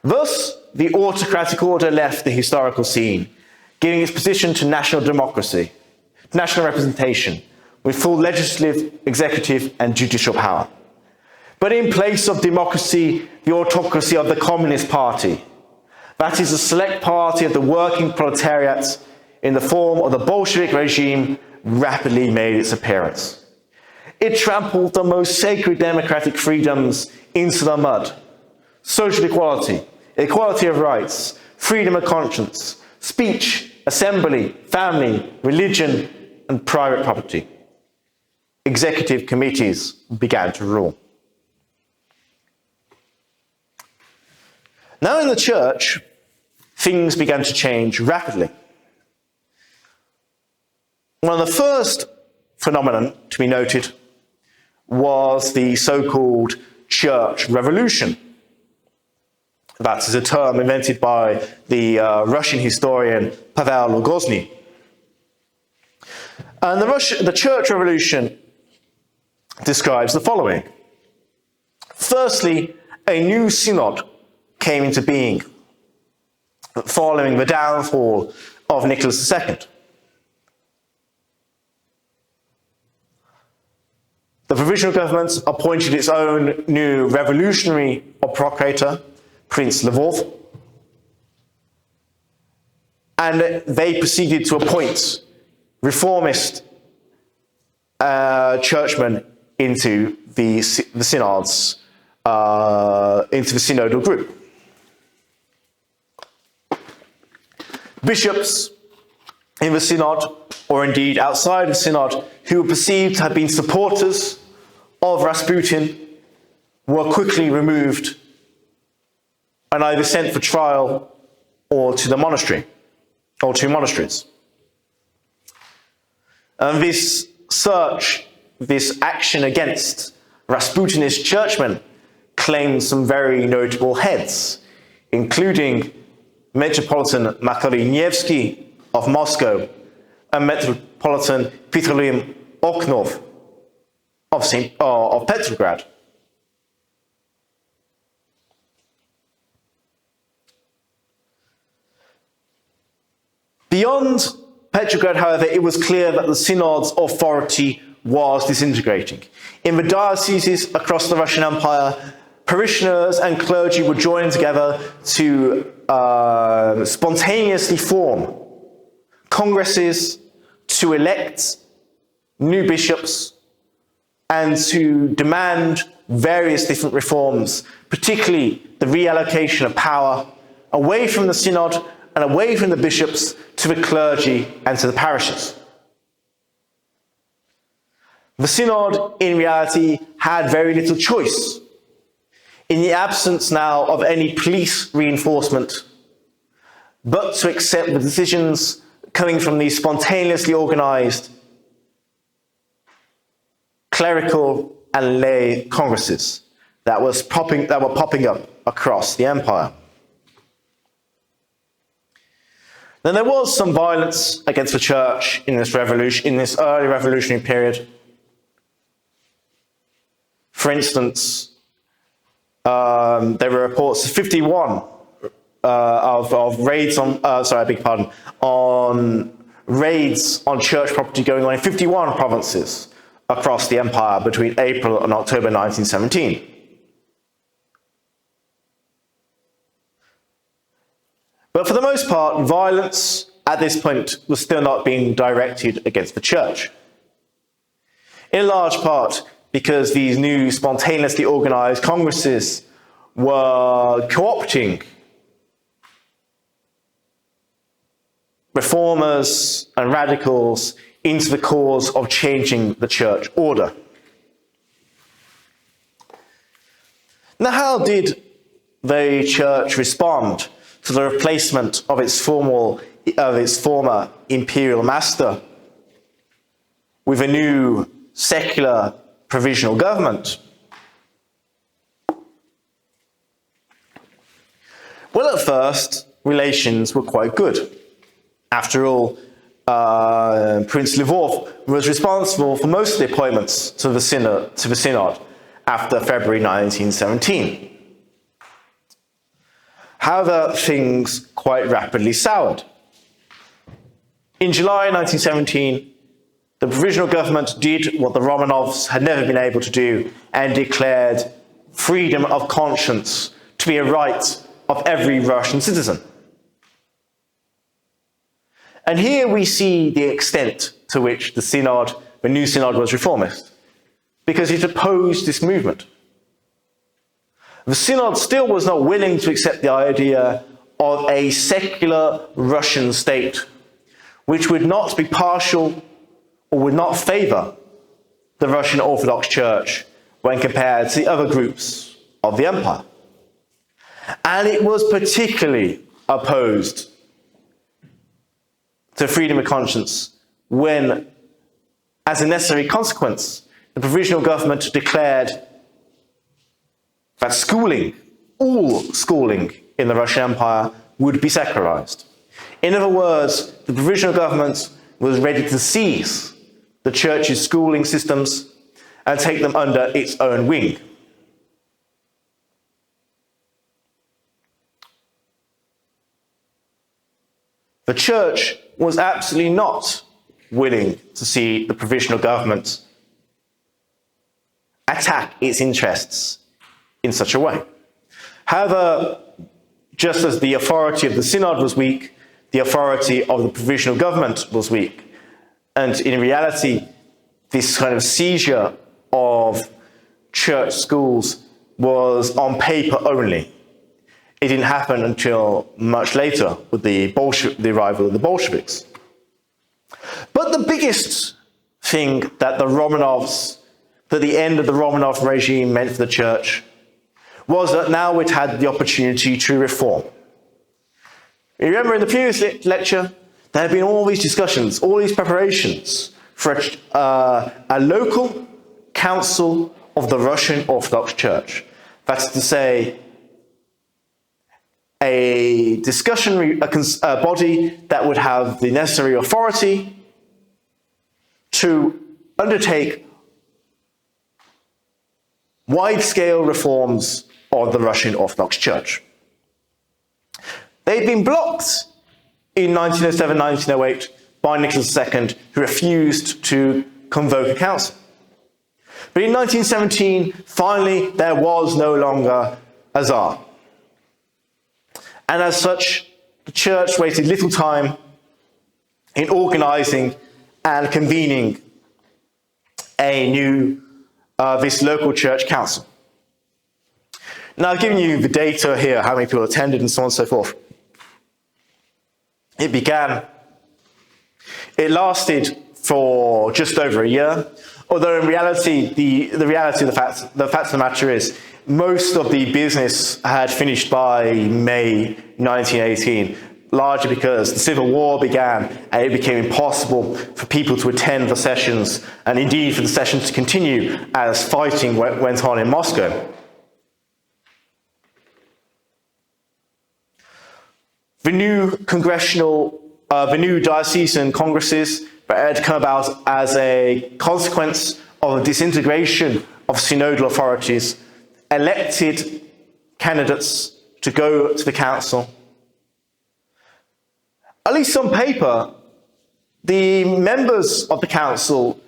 Thus, the autocratic order left the historical scene, giving its position to national democracy, national representation, with full legislative, executive, and judicial power. But in place of democracy, the autocracy of the Communist Party, that is, a select party of the working proletariat in the form of the Bolshevik regime, rapidly made its appearance. It trampled the most sacred democratic freedoms into the mud. Social equality, equality of rights, freedom of conscience, speech, assembly, family, religion, and private property. Executive committees began to rule. Now in the church, things began to change rapidly. One of the first phenomenon to be noted was the so-called church revolution. That is a term invented by the Russian historian Pavel Logozny. And the church revolution describes the following. Firstly, a new synod came into being following the downfall of Nicholas II. The Provisional Government appointed its own new revolutionary procurator, Prince Lvov, and they proceeded to appoint reformist churchmen into the synods, into the synodal group. Bishops in the synod, or indeed outside the synod, who were perceived to have been supporters of Rasputin, were quickly removed and either sent for trial or to the monastery, or to monasteries. And this search, this action against Rasputinist churchmen claimed some very notable heads, including Metropolitan Makarinievsky of Moscow and Metropolitan Petrolim Okhnov of Petrograd. Beyond Petrograd, however, it was clear that the Synod's authority was disintegrating. In the dioceses across the Russian Empire, parishioners and clergy were joining together to spontaneously form congresses to elect new bishops and to demand various different reforms, particularly the reallocation of power away from the synod and away from the bishops to the clergy and to the parishes. The synod, in reality, had very little choice. In the absence now of any police reinforcement, but to accept the decisions coming from these spontaneously organized clerical and lay congresses that were popping up across the empire. Then there was some violence against the church in this early revolutionary period. For instance, there were reports of 51 of raids on raids on church property going on in 51 provinces across the empire between April and October 1917. But for the most part, violence at this point was still not being directed against the church. In large part because these new spontaneously organized congresses were co-opting reformers and radicals into the cause of changing the church order. Now, how did the church respond to the replacement of its former imperial master with a new secular provisional government? Well, at first, relations were quite good. After all, Prince Lvov was responsible for most of the appointments to the Synod after February 1917. However, things quite rapidly soured. In July 1917, the Provisional Government did what the Romanovs had never been able to do and declared freedom of conscience to be a right of every Russian citizen. And here we see the extent to which the new Synod was reformist, because it opposed this movement. The Synod still was not willing to accept the idea of a secular Russian state, which would not be partial or would not favor the Russian Orthodox Church when compared to the other groups of the empire. And it was particularly opposed to freedom of conscience when, as a necessary consequence, the Provisional Government declared that all schooling in the Russian Empire would be secularized. In other words, the Provisional Government was ready to seize the church's schooling systems and take them under its own wing. The church was absolutely not willing to see the Provisional Government attack its interests in such a way. However, just as the authority of the Synod was weak, the authority of the Provisional Government was weak. And in reality, this kind of seizure of church schools was on paper only. It didn't happen until much later with the arrival of the Bolsheviks. But the biggest thing that the end of the Romanov regime meant for the church was that now it had the opportunity to reform. You remember in the previous lecture, there had been all these discussions, all these preparations for a local council of the Russian Orthodox Church. That's to say, a discussionary body that would have the necessary authority to undertake wide-scale reforms of the Russian Orthodox Church. They'd been blocked in 1907-1908 by Nicholas II, who refused to convoke a council. But in 1917, finally, there was no longer a Tsar. And as such, the Church wasted little time in organising and convening this local church council. Now, I've given you the data here, how many people attended and so on and so forth. It lasted for just over a year, although in reality, the fact of the matter is, most of the business had finished by May 1918, largely because the Civil War began and it became impossible for people to attend the sessions, and indeed for the sessions to continue as fighting went on in Moscow. The new diocesan congresses had come about as a consequence of the disintegration of synodal authorities, elected candidates to go to the council. At least on paper, the members of the council,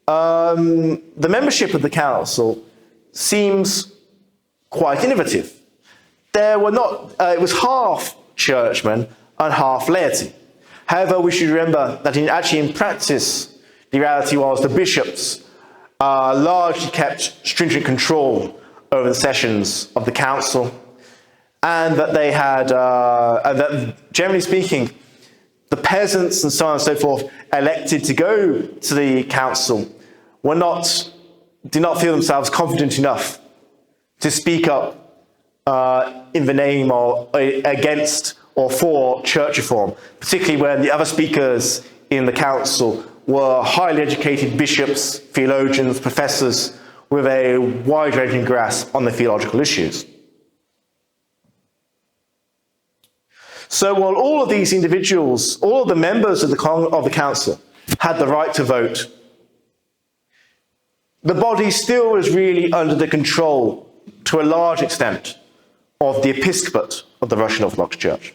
the membership of the council seems quite innovative. It was half churchmen and half laity. However, we should remember that in practice, the reality was the bishops largely kept stringent control over the sessions of the council, and that they had, and that generally speaking, the peasants and so on and so forth elected to go to the council did not feel themselves confident enough to speak up in the name or against or for church reform, particularly when the other speakers in the council were highly educated bishops, theologians, professors with a wide-ranging grasp on the theological issues. So while all of these individuals, all of the members of the council had the right to vote, the body still was really under the control, to a large extent, of the episcopate of the Russian Orthodox Church.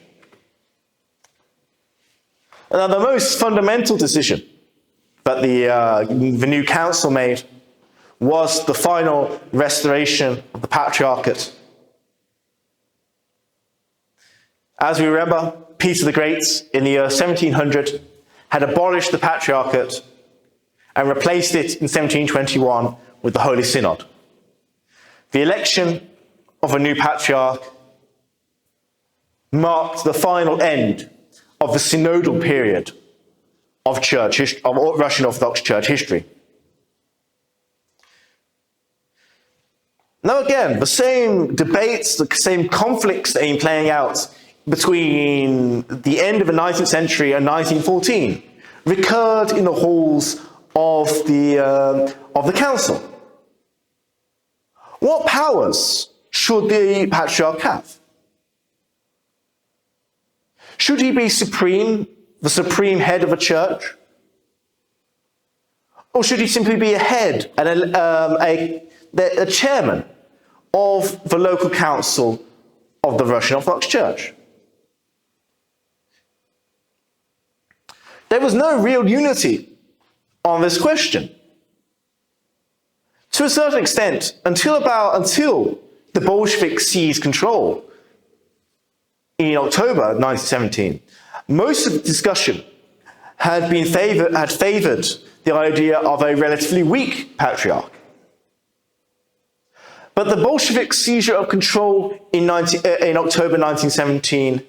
Now, the most fundamental decision that the new council made was the final restoration of the patriarchate. As we remember, Peter the Great in the year 1700 had abolished the patriarchate and replaced it in 1721 with the Holy Synod. The election of a new patriarch marked the final end of the synodal period of Russian Orthodox Church history. Now again, the same debates, the same conflicts that have been playing out between the end of the 19th century and 1914 recurred in the halls of the council. What powers should the patriarch have? Should he be the supreme head of a church? Or should he simply be a head and a chairman of the local council of the Russian Orthodox Church? There was no real unity on this question. To a certain extent, until the Bolsheviks seized control in October 1917, most of the discussion had favoured the idea of a relatively weak patriarch. But the Bolshevik seizure of control in October 1917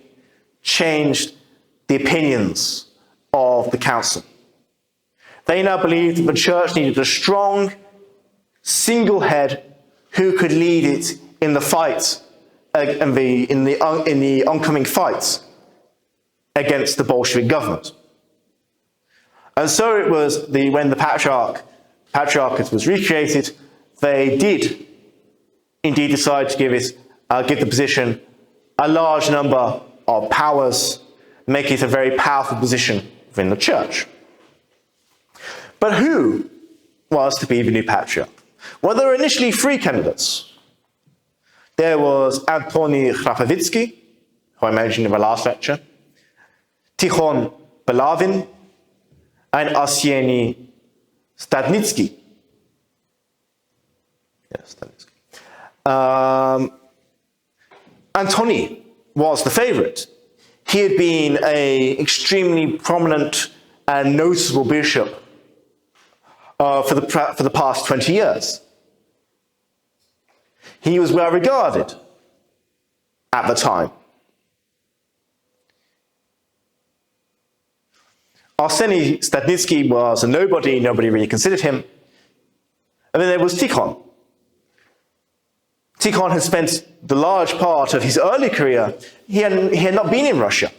changed the opinions of the council. They now believed that the church needed a strong, single head who could lead it in the fight, in the oncoming fights against the Bolshevik government. And so it was when the patriarchate was recreated, they did indeed decide to give the position a large number of powers, making it a very powerful position within the church. But who was to be the new patriarch? Well, there were initially three candidates. There was Antoni Chrapowicki, who I mentioned in the last lecture, Tikhon Belavin, and Arseny Stadnitsky. Yes, Stadnitsky. Antoni was the favorite. He had been an extremely prominent and noticeable bishop for the past 20 years. He was well regarded at the time. Arseny Stadnitsky was a nobody really considered him. And then there was Tikhon. Tikhon had spent the large part of his early career, he had not been in Russia.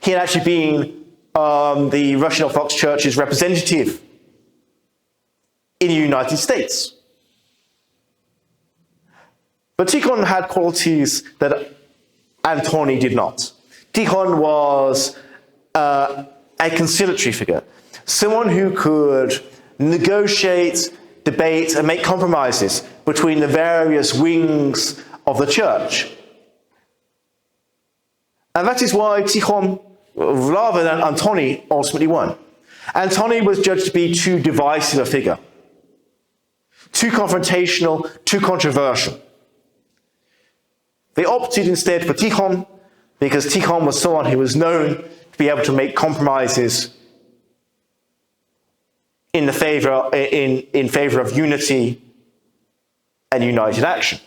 He had actually been the Russian Orthodox Church's representative in the United States. But Tikhon had qualities that Antoni did not. Tikhon was a conciliatory figure, someone who could negotiate, debate, and make compromises between the various wings of the church. And that is why Tikhon, rather than Antoni, ultimately won. Antoni was judged to be too divisive a figure, too confrontational, too controversial. They opted instead for Tikhon because Tikhon was someone who was known to be able to make compromises in favor of unity and united action.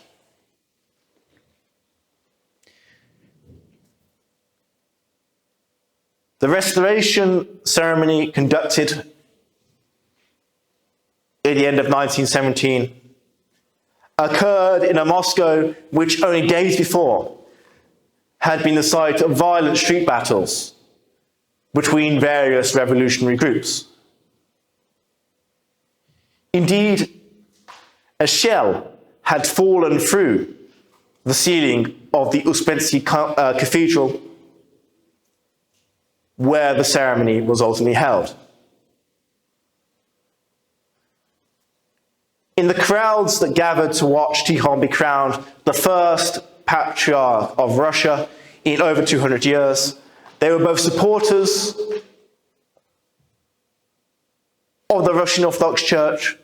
The restoration ceremony conducted at the end of 1917 occurred in a Moscow which only days before had been the site of violent street battles between various revolutionary groups. Indeed, a shell had fallen through the ceiling of the Uspensky Cathedral where the ceremony was ultimately held. In the crowds that gathered to watch Tikhon be crowned the first patriarch of Russia in over 200 years, they were both supporters of the Russian Orthodox Church,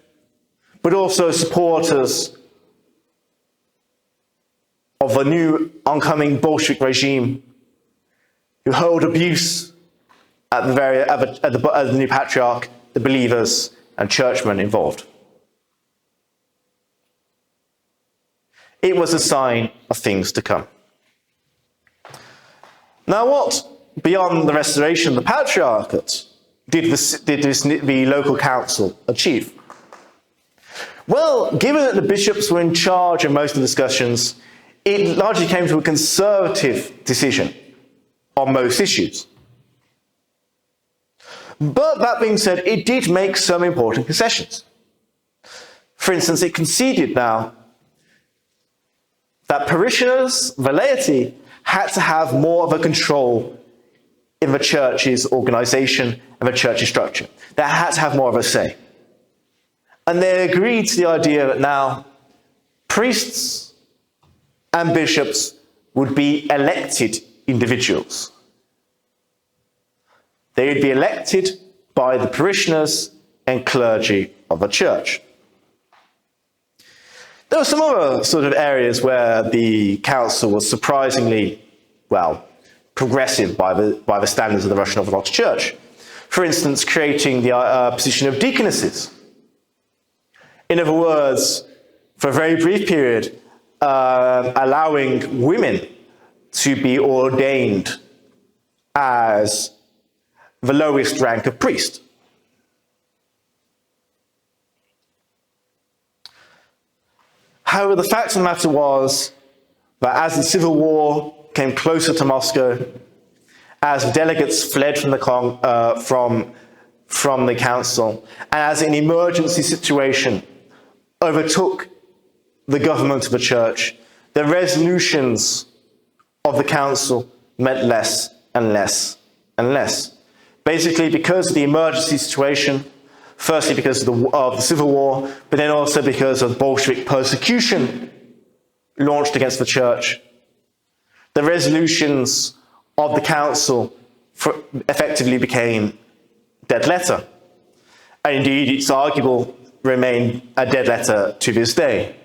but also supporters of the new oncoming Bolshevik regime who held abuse at the new patriarch, the believers and churchmen involved. It was a sign of things to come. Now, what, beyond the restoration of the patriarchate, did the local council achieve? Well, given that the bishops were in charge of most of the discussions, it largely came to a conservative decision on most issues. But that being said, it did make some important concessions. For instance, it conceded now that parishioners, the laity, had to have more of a control in the church's organization and the church's structure. They had to have more of a say. And they agreed to the idea that now priests and bishops would be elected individuals. They would be elected by the parishioners and clergy of the church. There were some other sort of areas where the council was surprisingly, progressive by the standards of the Russian Orthodox Church. For instance, creating the position of deaconesses. In other words, for a very brief period, allowing women to be ordained as the lowest rank of priest. However, the fact of the matter was that as the civil war came closer to Moscow, as delegates fled from the council, and as an emergency situation overtook the government of the church, the resolutions of the council meant less and less and less. Basically, because of the emergency situation, firstly because of the civil war, but then also because of Bolshevik persecution launched against the church, the resolutions of the council effectively became dead letter. And indeed, it's arguable remain a dead letter to this day.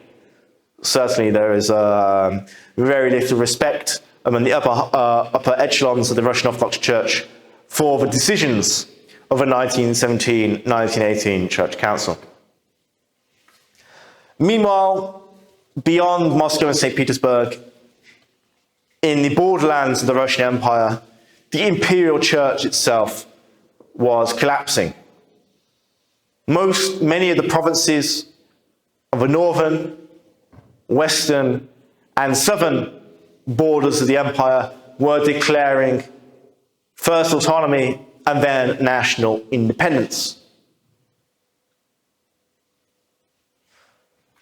Certainly, there is very little respect among the upper echelons of the Russian Orthodox Church for the decisions of the 1917-1918 Church Council. Meanwhile, beyond Moscow and St. Petersburg, in the borderlands of the Russian Empire, the imperial church itself was collapsing. Many of the provinces of the northern, western, and southern borders of the empire were declaring first autonomy and then national independence.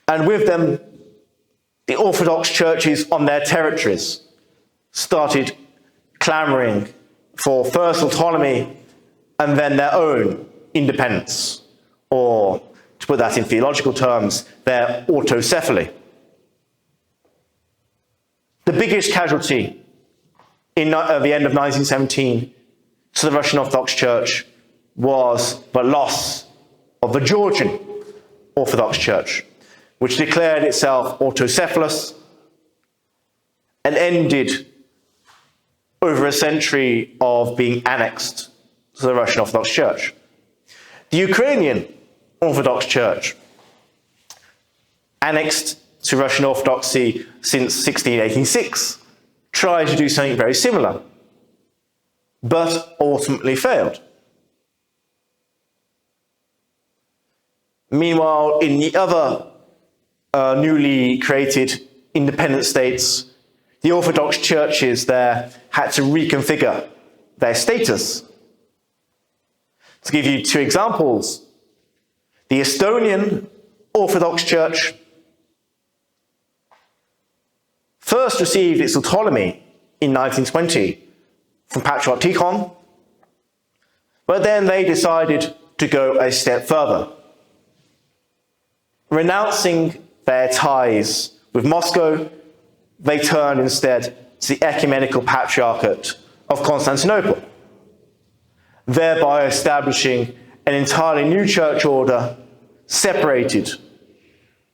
And with them, the Orthodox churches on their territories started clamoring for first autonomy and then their own independence, or to put that in theological terms, their autocephaly. The biggest casualty at the end of 1917 to the Russian Orthodox Church was the loss of the Georgian Orthodox Church, which declared itself autocephalous and ended over a century of being annexed to the Russian Orthodox Church. The Ukrainian Orthodox Church, annexed to Russian Orthodoxy since 1686, tried to do something very similar, but ultimately failed. Meanwhile, in the other newly created independent states, the Orthodox churches there had to reconfigure their status. To give you two examples, the Estonian Orthodox Church first received its autonomy in 1920 from Patriarch Tikhon, but then they decided to go a step further. Renouncing their ties with Moscow, they turned instead to the ecumenical patriarchate of Constantinople, thereby establishing an entirely new church order separated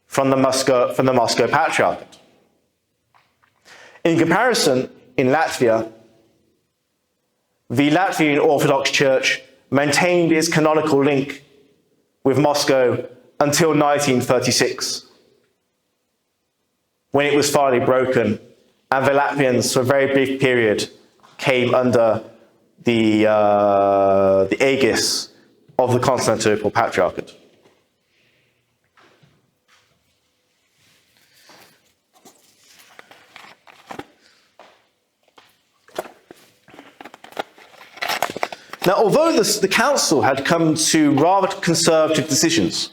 from the Moscow Patriarchate. In comparison, in Latvia, the Latvian Orthodox Church maintained its canonical link with Moscow until 1936, when it was finally broken, and the Latvians, for a very brief period, came under the aegis of the Constantinople Patriarchate. Now, although the council had come to rather conservative decisions,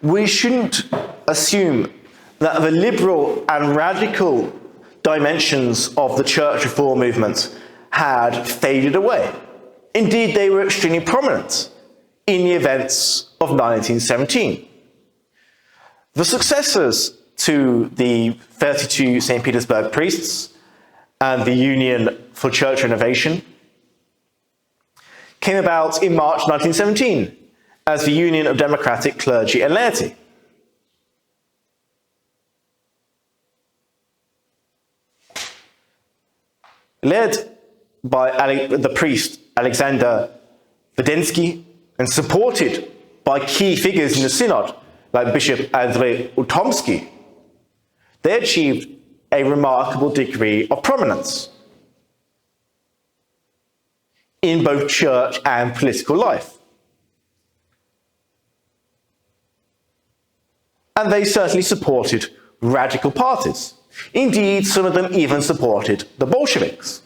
we shouldn't assume that the liberal and radical dimensions of the church reform movement had faded away. Indeed, they were extremely prominent in the events of 1917. The successors to the 32 St. Petersburg priests and the Union for Church Renovation came about in March 1917 as the Union of Democratic Clergy and Laity. Led by the priest Alexander Vedensky and supported by key figures in the Synod like Bishop Andrei Utomsky, they achieved a remarkable degree of prominence in both church and political life. And they certainly supported radical parties. Indeed, some of them even supported the Bolsheviks.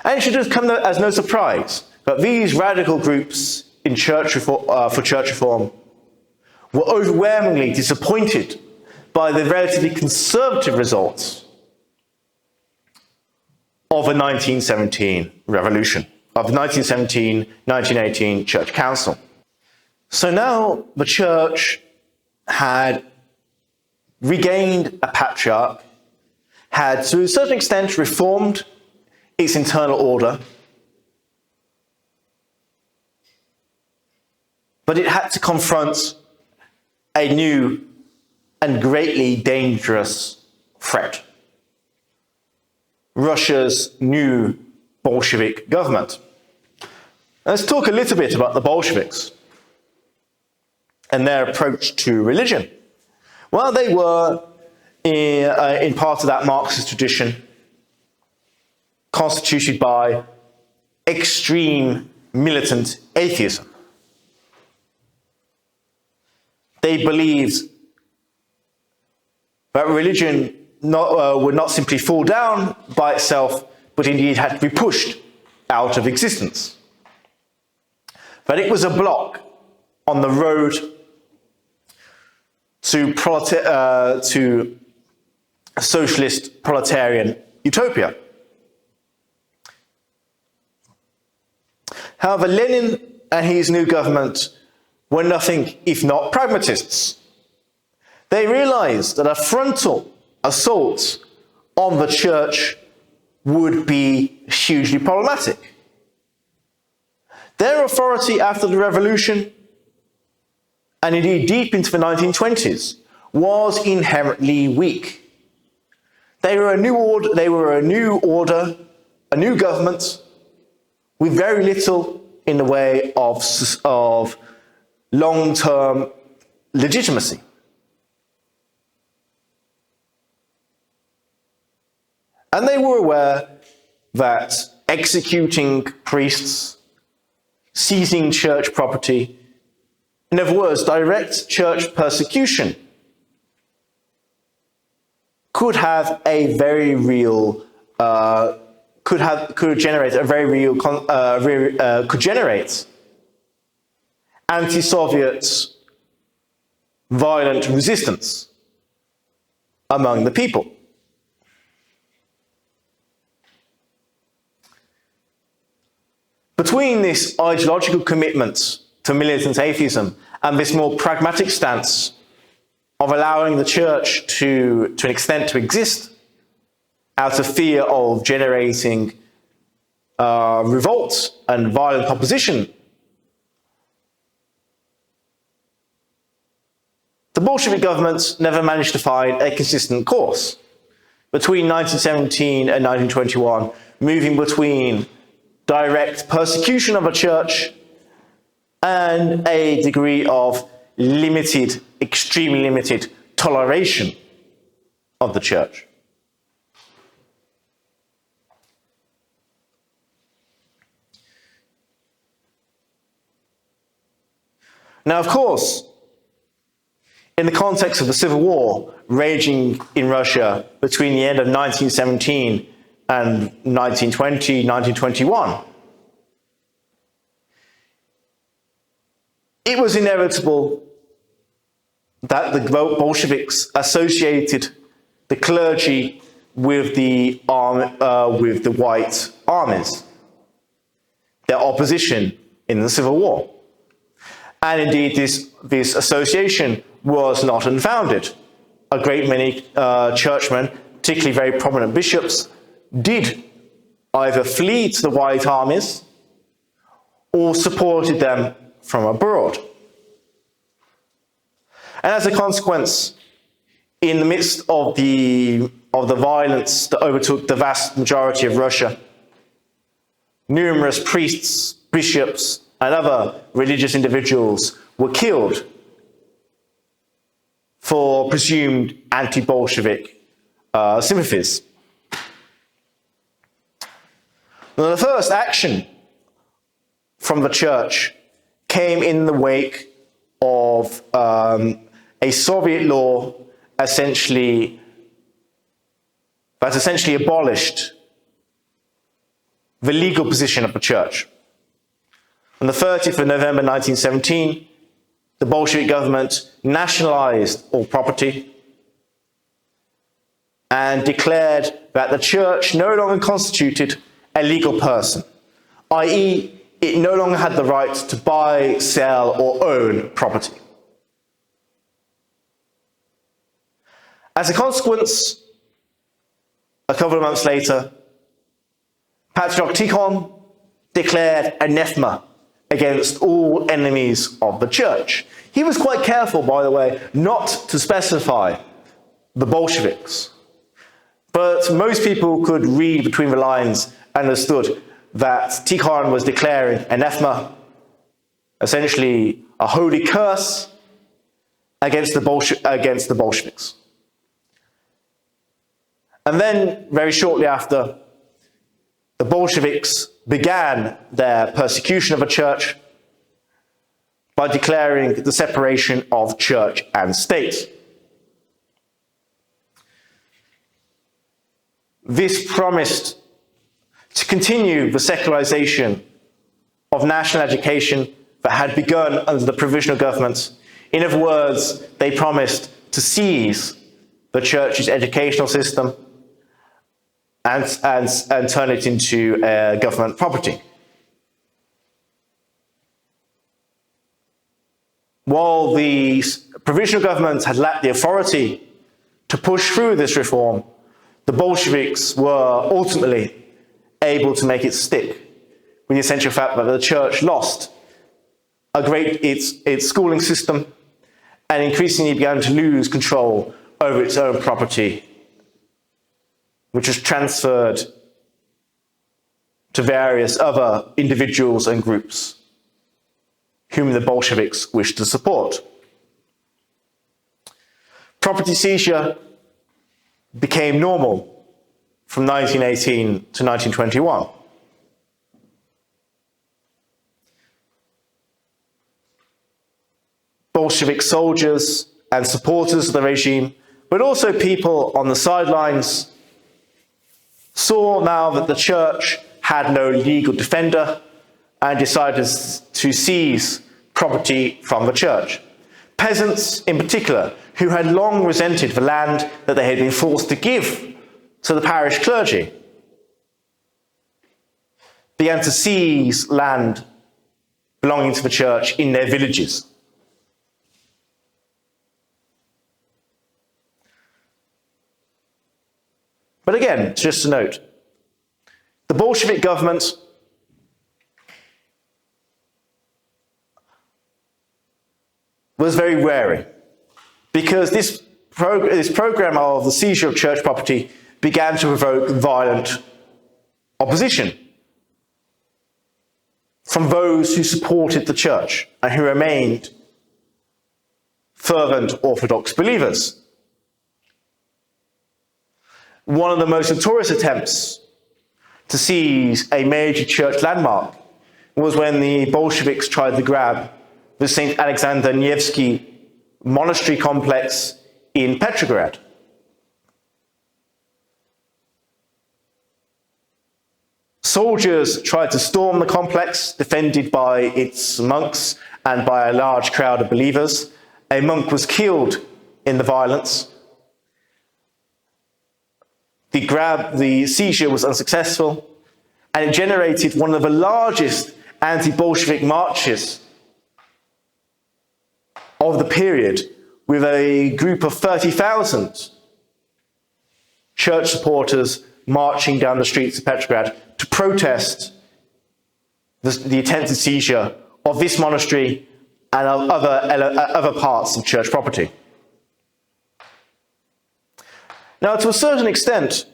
And it should have come as no surprise that these radical groups in church reform, for church reform were overwhelmingly disappointed by the relatively conservative results of the 1917 revolution, of the 1917-1918 Church Council. So now the Church had regained a patriarch, had to a certain extent reformed its internal order, but it had to confront a new and greatly dangerous threat: Russia's new Bolshevik government. Let's talk a little bit about the Bolsheviks and their approach to religion. Well, they were in part of that Marxist tradition, constituted by extreme militant atheism. They believed that religion would not simply fall down by itself, but indeed had to be pushed out of existence. That it was a block on the road to socialist proletarian utopia. However, Lenin and his new government were nothing if not pragmatists. They realized that a frontal assault on the church would be hugely problematic. Their authority after the revolution, and indeed deep into the 1920s, was inherently weak. They were a new order, a new government, with very little in the way of long-term legitimacy. And they were aware that executing priests, seizing church property, in other words, direct church persecution, could have a very real, could generate anti-Soviet violent resistance among the people. Between this ideological commitment to militant atheism and this more pragmatic stance of allowing the church to an extent to exist out of fear of generating revolt and violent opposition, the Bolshevik government never managed to find a consistent course. Between 1917 and 1921, moving between direct persecution of a church and a degree of limited, extremely limited toleration of the church. Now, of course, in the context of the civil war raging in Russia between the end of 1917 and 1920, 1921, it was inevitable that the Bolsheviks associated the clergy with the white armies, their opposition in the civil war. And indeed, this association was not unfounded. A great many churchmen, particularly very prominent bishops, did either flee to the white armies or supported them from abroad. And as a consequence, in the midst of the violence that overtook the vast majority of Russia, numerous priests, bishops, and other religious individuals were killed for presumed anti-Bolshevik sympathies. Now, the first action from the church came in the wake of a Soviet law that essentially abolished the legal position of the church. On the 30th of November 1917, the Bolshevik government nationalized all property and declared that the church no longer constituted a legal person, i.e., it no longer had the right to buy, sell, or own property. As a consequence, a couple of months later, Patriarch Tikhon declared anathema against all enemies of the church. He was quite careful, by the way, not to specify the Bolsheviks. But most people could read between the lines and understood that Tikhon was declaring anathema, essentially a holy curse, against the Bolsheviks. And then, very shortly after, the Bolsheviks began their persecution of the church by declaring the separation of church and state. This promised to continue the secularization of national education that had begun under the Provisional Government. In other words, they promised to seize the church's educational system and turn it into government property. While the Provisional Government had lacked the authority to push through this reform, the Bolsheviks were ultimately able to make it stick, with the essential fact that the church lost its schooling system and increasingly began to lose control over its own property, which was transferred to various other individuals and groups whom the Bolsheviks wished to support. Property seizure became normal from 1918 to 1921. Bolshevik soldiers and supporters of the regime, but also people on the sidelines, saw now that the church had no legal defender and decided to seize property from the church. Peasants, in particular, who had long resented the land that they had been forced to give to the parish clergy, began to seize land belonging to the church in their villages. But again, just to note, the Bolshevik government was very wary, because this program of the seizure of church property began to provoke violent opposition from those who supported the church and who remained fervent Orthodox believers. One of the most notorious attempts to seize a major church landmark was when the Bolsheviks tried to grab the St. Alexander Nevsky monastery complex in Petrograd. Soldiers tried to storm the complex, defended by its monks and by a large crowd of believers. A monk was killed in the violence. The seizure was unsuccessful, and it generated one of the largest anti-Bolshevik marches of the period, with a group of 30,000 church supporters marching down the streets of Petrograd to protest the attempted seizure of this monastery and of other parts of church property. Now, to a certain extent,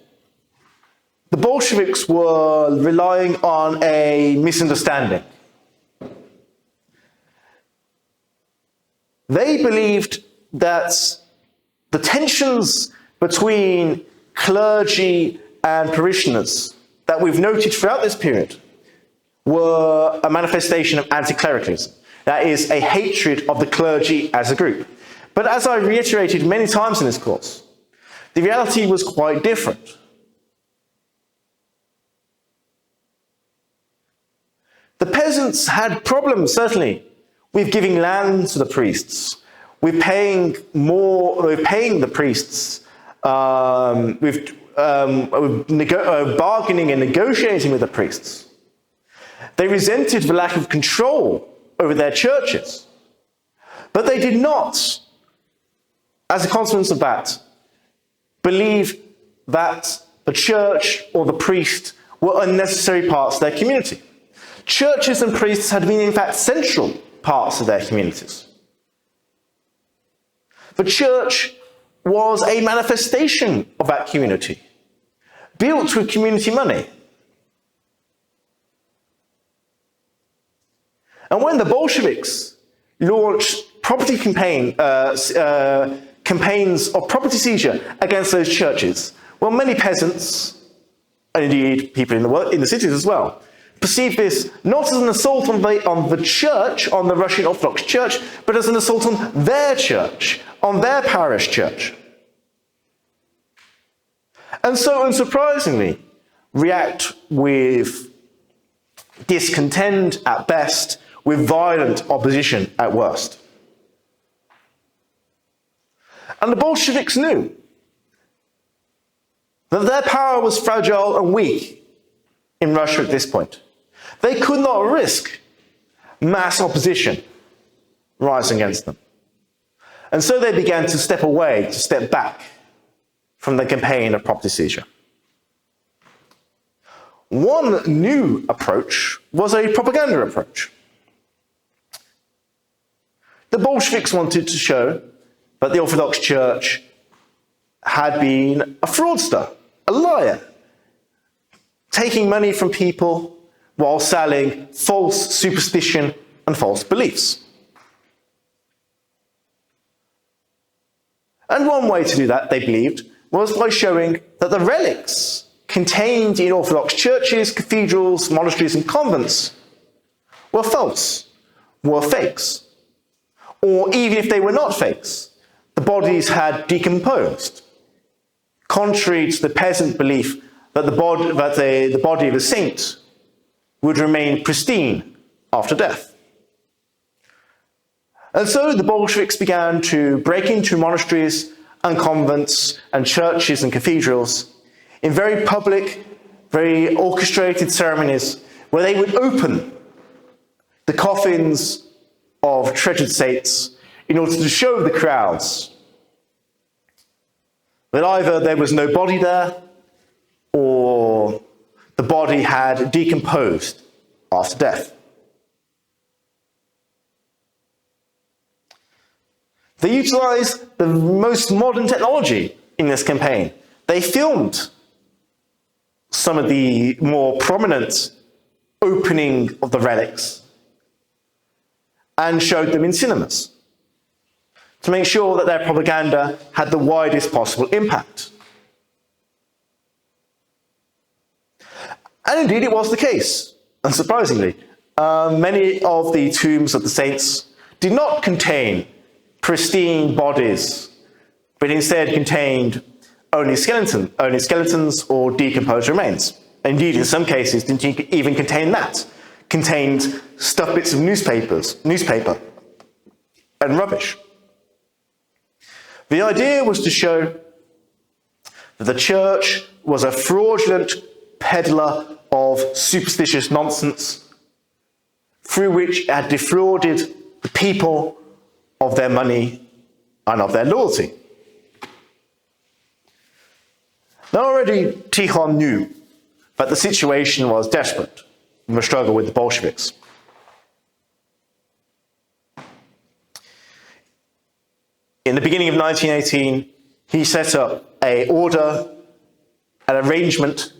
the Bolsheviks were relying on a misunderstanding. They believed that the tensions between clergy and parishioners that we've noted throughout this period were a manifestation of anti-clericalism. That is, a hatred of the clergy as a group. But as I reiterated many times in this course, the reality was quite different. The peasants had problems, certainly, with giving land to the priests, with paying the priests, with bargaining and negotiating with the priests. They resented the lack of control over their churches. But they did not, as a consequence of that, believe that the church or the priest were unnecessary parts of their community. Churches and priests had been, in fact, central parts of their communities. The church was a manifestation of that community, built with community money. And when the Bolsheviks launched property campaigns of property seizure against those churches, well, many peasants, and indeed people in the cities as well, perceived this not as an assault on the church, on the Russian Orthodox Church, but as an assault on their church, on their parish church. And so, unsurprisingly, react with discontent at best, with violent opposition at worst. And the Bolsheviks knew that their power was fragile and weak in Russia at this point. They could not risk mass opposition rising against them. And so they began to step back from the campaign of property seizure. One new approach was a propaganda approach. The Bolsheviks wanted to show that the Orthodox Church had been a fraudster, a liar, taking money from people while selling false superstition and false beliefs. And one way to do that, they believed, was by showing that the relics contained in Orthodox churches, cathedrals, monasteries, and convents were false, were fakes. Or even if they were not fakes, the bodies had decomposed, contrary to the peasant belief that the body of a saint would remain pristine after death. And so the Bolsheviks began to break into monasteries and convents and churches and cathedrals in very public, very orchestrated ceremonies where they would open the coffins of treasured saints in order to show the crowds that either there was no body there or the body had decomposed after death. They utilized the most modern technology in this campaign. They filmed some of the more prominent opening of the relics and showed them in cinemas to make sure that their propaganda had the widest possible impact. And indeed it was the case, unsurprisingly. Many of the tombs of the saints did not contain pristine bodies, but instead contained only skeletons or decomposed remains. Indeed, in some cases, didn't even contain that. Contained stuffed bits of newspaper, and rubbish. The idea was to show that the church was a fraudulent peddler of superstitious nonsense through which it had defrauded the people of their money and of their loyalty. Now already Tikhon knew that the situation was desperate in the struggle with the Bolsheviks. In the beginning of 1918, he set up an arrangement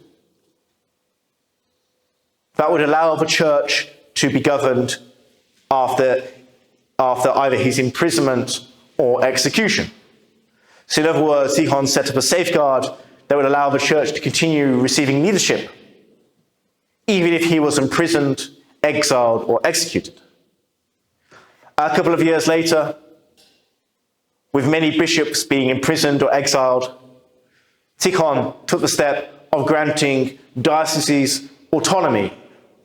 that would allow the church to be governed after either his imprisonment or execution. So in other words, Tikhon set up a safeguard that would allow the church to continue receiving leadership, even if he was imprisoned, exiled, or executed. A couple of years later, with many bishops being imprisoned or exiled, Tikhon took the step of granting dioceses autonomy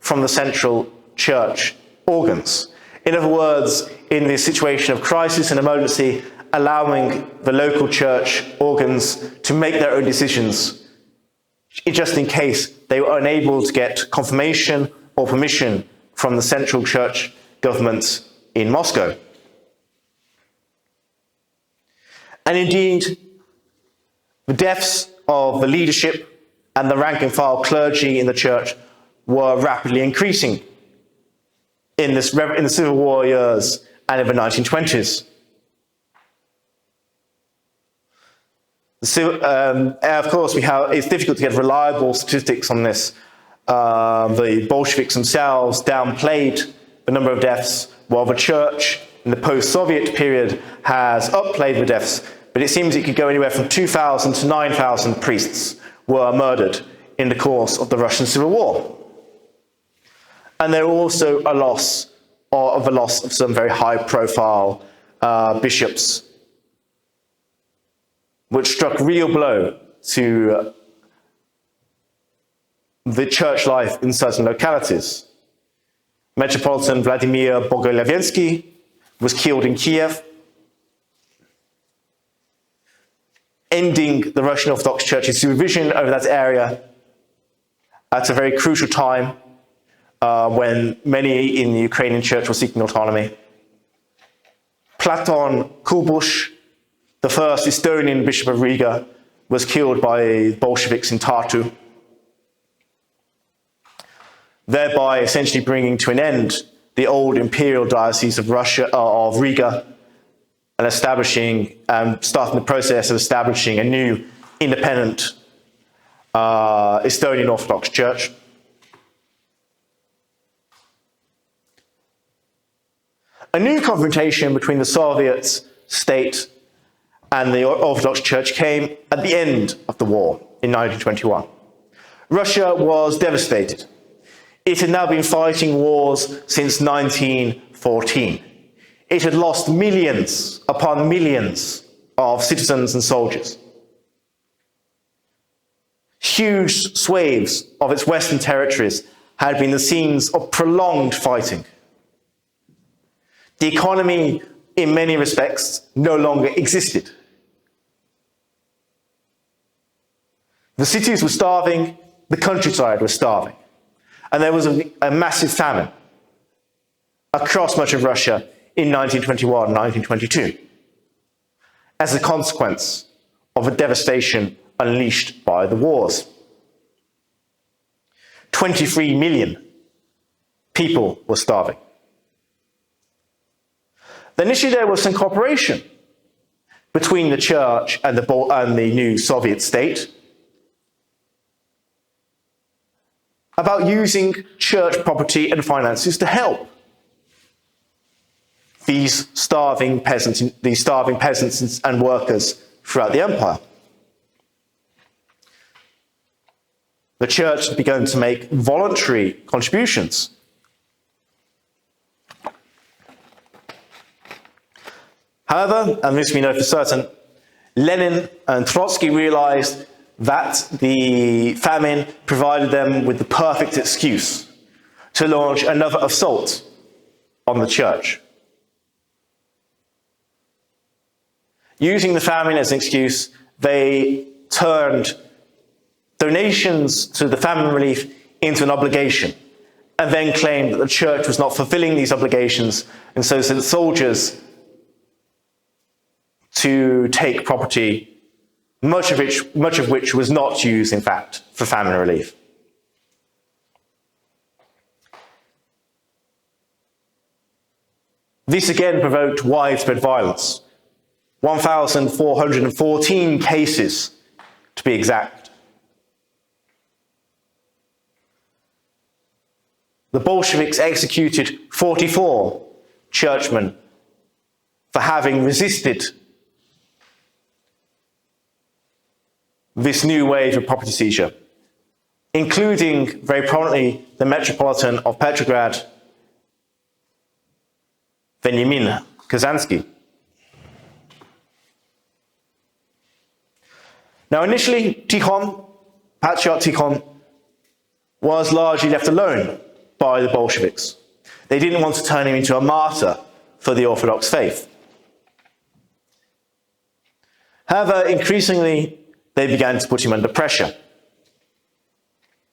from the central church organs, In other words, in this situation of crisis and emergency, allowing the local church organs to make their own decisions, just in case they were unable to get confirmation or permission from the central church government in Moscow. And indeed, the deaths of the leadership and the rank and file clergy in the church were rapidly increasing in the Civil War years and in the 1920s. Of course, it's difficult to get reliable statistics on this. The Bolsheviks themselves downplayed the number of deaths, while the church in the post-Soviet period has upplayed the deaths, but it seems it could go anywhere from 2,000 to 9,000 priests were murdered in the course of the Russian Civil War. And there was also a loss of some very high-profile bishops, which struck a real blow to the church life in certain localities. Metropolitan Vladimir Bogolyavensky was killed in Kiev, ending the Russian Orthodox Church's supervision over that area at a very crucial time when many in the Ukrainian church were seeking autonomy. Platon Kubush, the first Estonian Bishop of Riga, was killed by Bolsheviks in Tartu, thereby essentially bringing to an end the old imperial diocese of Riga, and starting the process of establishing a new independent Estonian Orthodox Church. A new confrontation between the Soviet state and the Orthodox Church came at the end of the war in 1921. Russia was devastated. It had now been fighting wars since 1914. It had lost millions upon millions of citizens and soldiers. Huge swathes of its western territories had been the scenes of prolonged fighting. The economy, in many respects, no longer existed. The cities were starving, the countryside was starving, and there was a massive famine across much of Russia in 1921 and 1922 as a consequence of the devastation unleashed by the wars. 23 million people were starving. Initially, there was some cooperation between the church and the new Soviet state about using church property and finances to help these starving peasants and workers throughout the empire. The church had begun to make voluntary contributions. However, and this we know for certain, Lenin and Trotsky realized that the famine provided them with the perfect excuse to launch another assault on the church. Using the famine as an excuse, they turned donations to the famine relief into an obligation, and then claimed that the church was not fulfilling these obligations, and so sent soldiers to take property, much of which was not used, in fact, for famine relief. This again provoked widespread violence. 1,414 cases, to be exact. The Bolsheviks executed 44 churchmen for having resisted this new wave of property seizure, including very prominently the Metropolitan of Petrograd, Veniamin Kazansky. Now, initially, Patriarch Tikhon was largely left alone by the Bolsheviks. They didn't want to turn him into a martyr for the Orthodox faith. However, increasingly, they began to put him under pressure.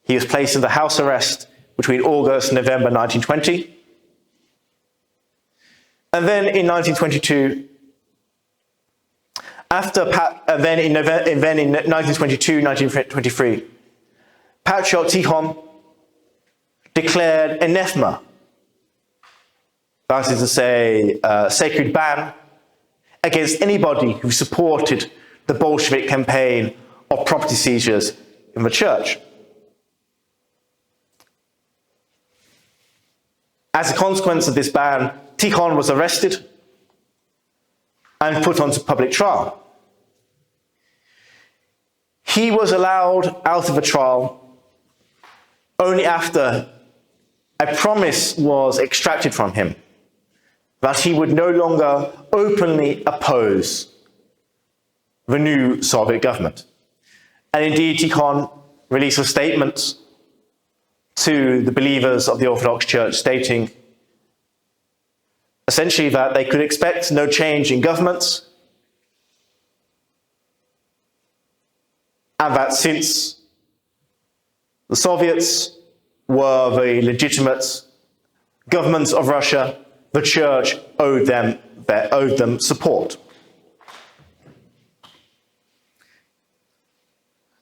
He was placed into house arrest between August and November 1920. And then in 1922, in 1923, Patriarch Tikhon declared anathema, that is to say, a sacred ban against anybody who supported the Bolshevik campaign of property seizures in the church. As a consequence of this ban, Tikhon was arrested and put onto public trial. He was allowed out of the trial only after a promise was extracted from him that he would no longer openly oppose the new Soviet government. And indeed, Tikhon released a statement to the believers of the Orthodox Church stating essentially that they could expect no change in governments, and that since the Soviets were the legitimate governments of Russia, the Church owed them support.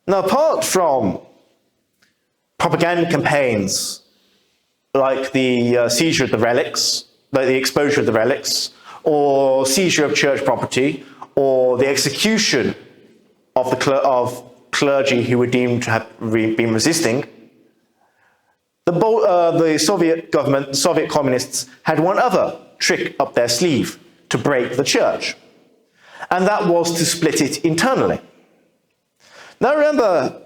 Now, apart from propaganda campaigns like the seizure of the relics, like the exposure of the relics, or seizure of church property, or the execution of clergy who were deemed to have been resisting, the Soviet government, the Soviet communists, had one other trick up their sleeve to break the church, and that was to split it internally. Now remember,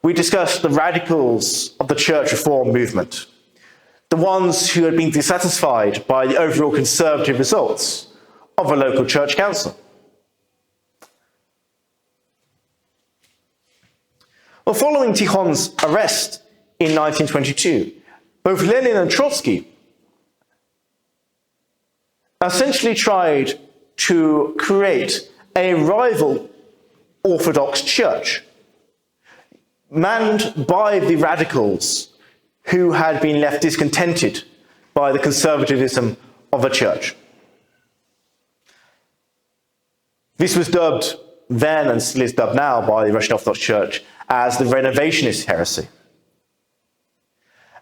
we discussed the radicals of the church reform movement, the ones who had been dissatisfied by the overall conservative results of a local church council. Well, following Tikhon's arrest in 1922, both Lenin and Trotsky essentially tried to create a rival Orthodox Church, manned by the radicals who had been left discontented by the conservatism of the church. This was dubbed then, and still is dubbed now, by the Russian Orthodox Church as the Renovationist heresy.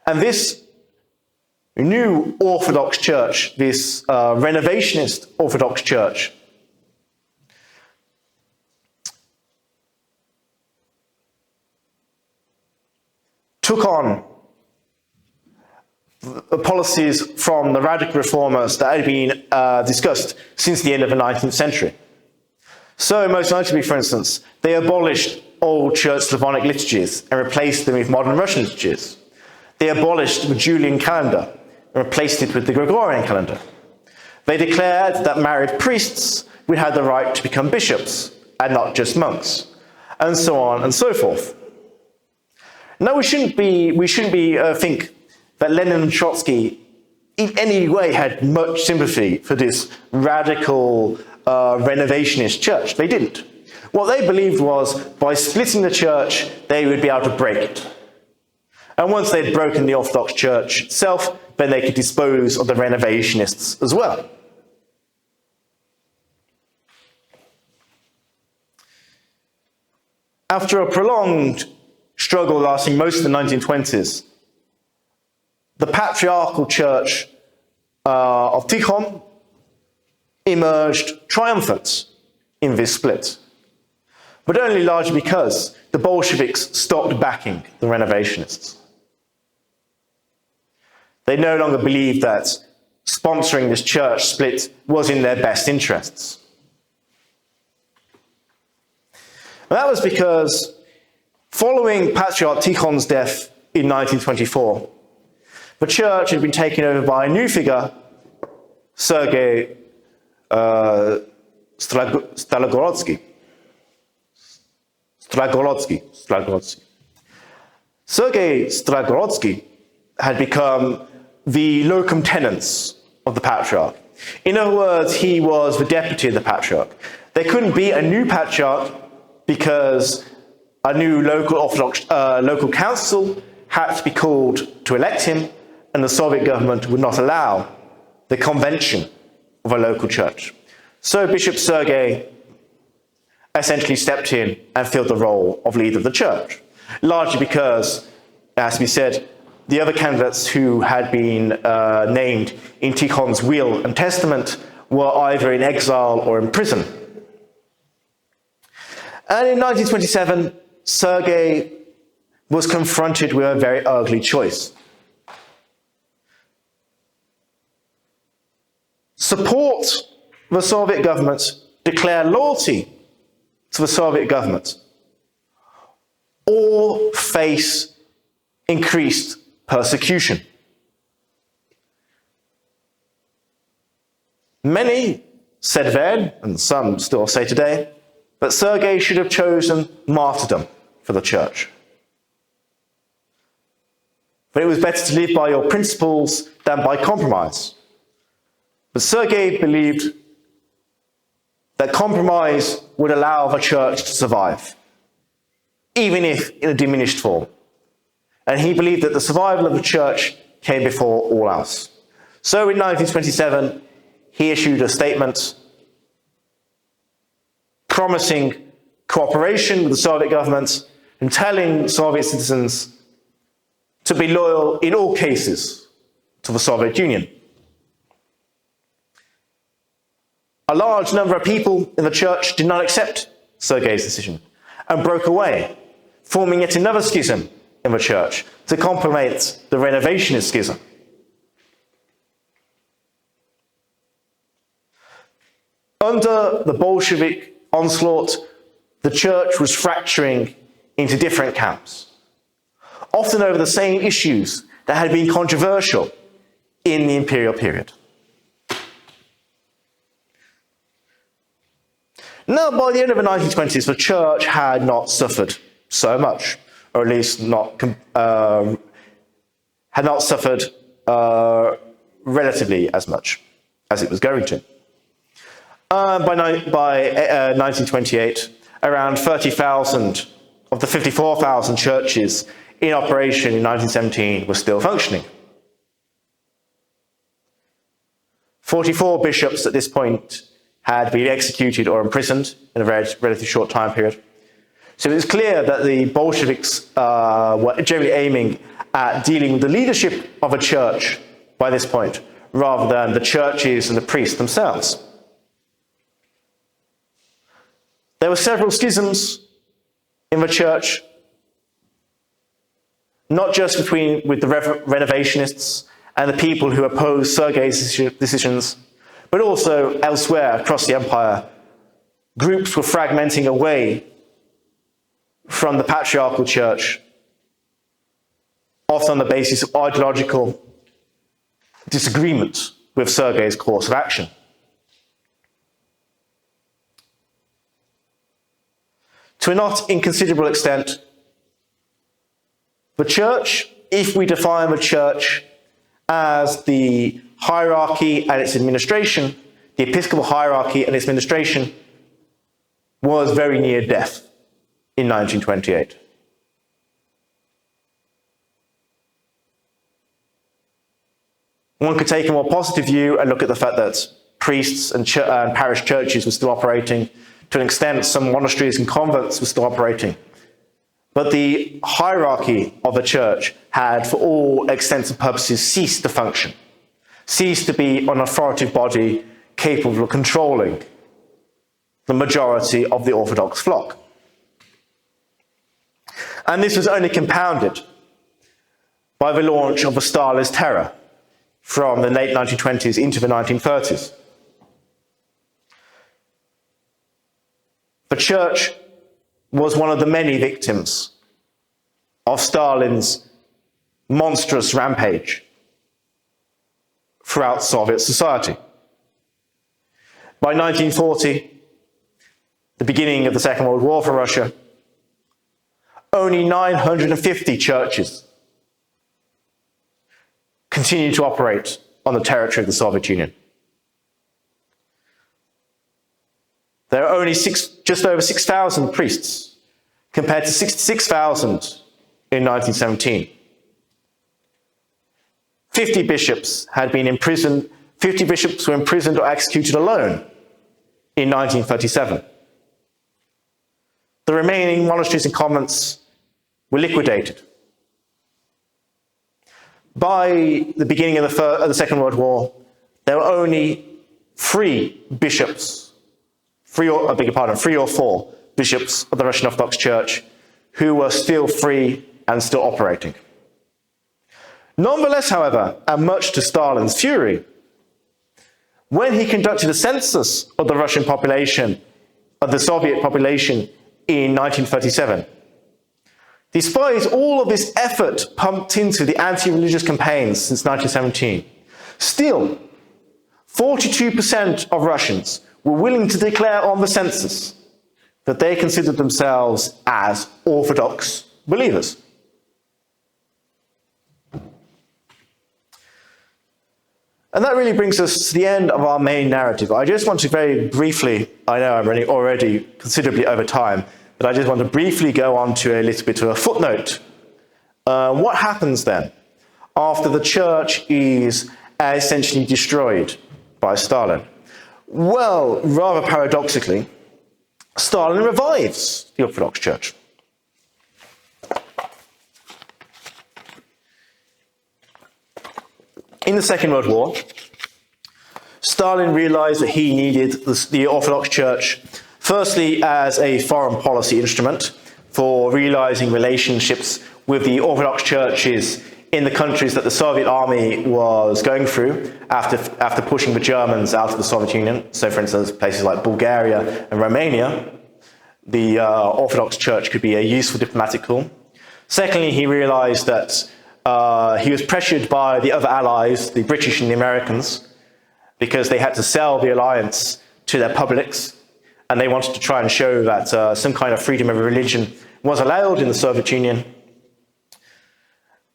And this new Orthodox Church, this Renovationist Orthodox Church, took on policies from the radical reformers that had been discussed since the end of the 19th century. So, most notably, for instance, they abolished old Church Slavonic liturgies and replaced them with modern Russian liturgies. They abolished the Julian calendar and replaced it with the Gregorian calendar. They declared that married priests would have the right to become bishops and not just monks, and so on and so forth. Now, we shouldn't think that Lenin and Trotsky in any way had much sympathy for this radical renovationist church. They didn't. What they believed was by splitting the church, they would be able to break it. And once they'd broken the Orthodox Church itself, then they could dispose of the renovationists as well. After a prolonged struggle lasting most of the 1920s, the patriarchal church of Tikhon emerged triumphant in this split, but only largely because the Bolsheviks stopped backing the renovationists. They no longer believed that sponsoring this church split was in their best interests. And that was because following Patriarch Tikhon's death in 1924, the church had been taken over by a new figure, Sergei Stragorodsky. Sergei Stragorodsky had become the locum tenens of the patriarch. In other words, he was the deputy of the patriarch. There couldn't be a new patriarch because a new local Orthodox local council had to be called to elect him, and the Soviet government would not allow the convention of a local church. So Bishop Sergei essentially stepped in and filled the role of leader of the church, largely because, as we said, the other candidates who had been named in Tikhon's will and testament were either in exile or in prison. And in 1927, Sergei was confronted with a very ugly choice. Support the Soviet government, declare loyalty to the Soviet government, or face increased persecution. Many said then, and some still say today, that Sergei should have chosen martyrdom for the church. But it was better to live by your principles than by compromise. But Sergei believed that compromise would allow the church to survive, even if in a diminished form. And he believed that the survival of the church came before all else. So in 1927, he issued a statement promising cooperation with the Soviet government and telling Soviet citizens to be loyal in all cases to the Soviet Union. A large number of people in the church did not accept Sergei's decision and broke away, forming yet another schism in the church to complement the Renovationist schism. Under the Bolshevik onslaught, the church was fracturing into different camps, often over the same issues that had been controversial in the imperial period. Now, by the end of the 1920s, the church had not suffered so much, or at least had not suffered relatively as much as it was going to. By 1928, around 30,000 of the 54,000 churches in operation in 1917 were still functioning. 44 bishops at this point had been executed or imprisoned in a very relatively short time period. So it was clear that the Bolsheviks were generally aiming at dealing with the leadership of a church by this point, rather than the churches and the priests themselves. There were several schisms in the church, not just with the Renovationists and the people who opposed Sergei's decisions, but also elsewhere across the empire. Groups were fragmenting away from the patriarchal church, often on the basis of ideological disagreement with Sergei's course of action. To a not inconsiderable extent, the church, if we define the church as the hierarchy and its administration, the episcopal hierarchy and its administration, was very near death in 1928. One could take a more positive view and look at the fact that priests and parish churches were still operating. To an extent, some monasteries and convents were still operating. But the hierarchy of the church had, for all extents and purposes, ceased to function, ceased to be an authoritative body capable of controlling the majority of the Orthodox flock. And this was only compounded by the launch of the Stalinist terror from the late 1920s into the 1930s. The church was one of the many victims of Stalin's monstrous rampage throughout Soviet society. By 1940, the beginning of the Second World War for Russia, only 950 churches continued to operate on the territory of the Soviet Union. There are only just over 6,000 priests, compared to 66,000 in 1917. 50 bishops had been imprisoned, 50 bishops were imprisoned or executed alone in 1937. The remaining monasteries and convents were liquidated. By the beginning of the Second World War, there were only three or four bishops of the Russian Orthodox Church who were still free and still operating. Nonetheless, however, and much to Stalin's fury, when he conducted a census of the Russian population, of the Soviet population in 1937, despite all of this effort pumped into the anti-religious campaigns since 1917, still 42% of Russians were willing to declare on the census that they considered themselves as Orthodox believers. And that really brings us to the end of our main narrative. I just want to very briefly, I know I'm running already considerably over time, but I just want to briefly go on to a little bit of a footnote. What happens then after the church is essentially destroyed by Stalin? Well, rather paradoxically, Stalin revives the Orthodox Church. In the Second World War, Stalin realized that he needed the Orthodox Church, firstly as a foreign policy instrument for realizing relationships with the Orthodox churches in the countries that the Soviet army was going through after pushing the Germans out of the Soviet Union. So, for instance, places like Bulgaria and Romania, the Orthodox Church could be a useful diplomatic tool. Secondly, he realized that he was pressured by the other allies, the British and the Americans, because they had to sell the alliance to their publics, and they wanted to try and show that some kind of freedom of religion was allowed in the Soviet Union.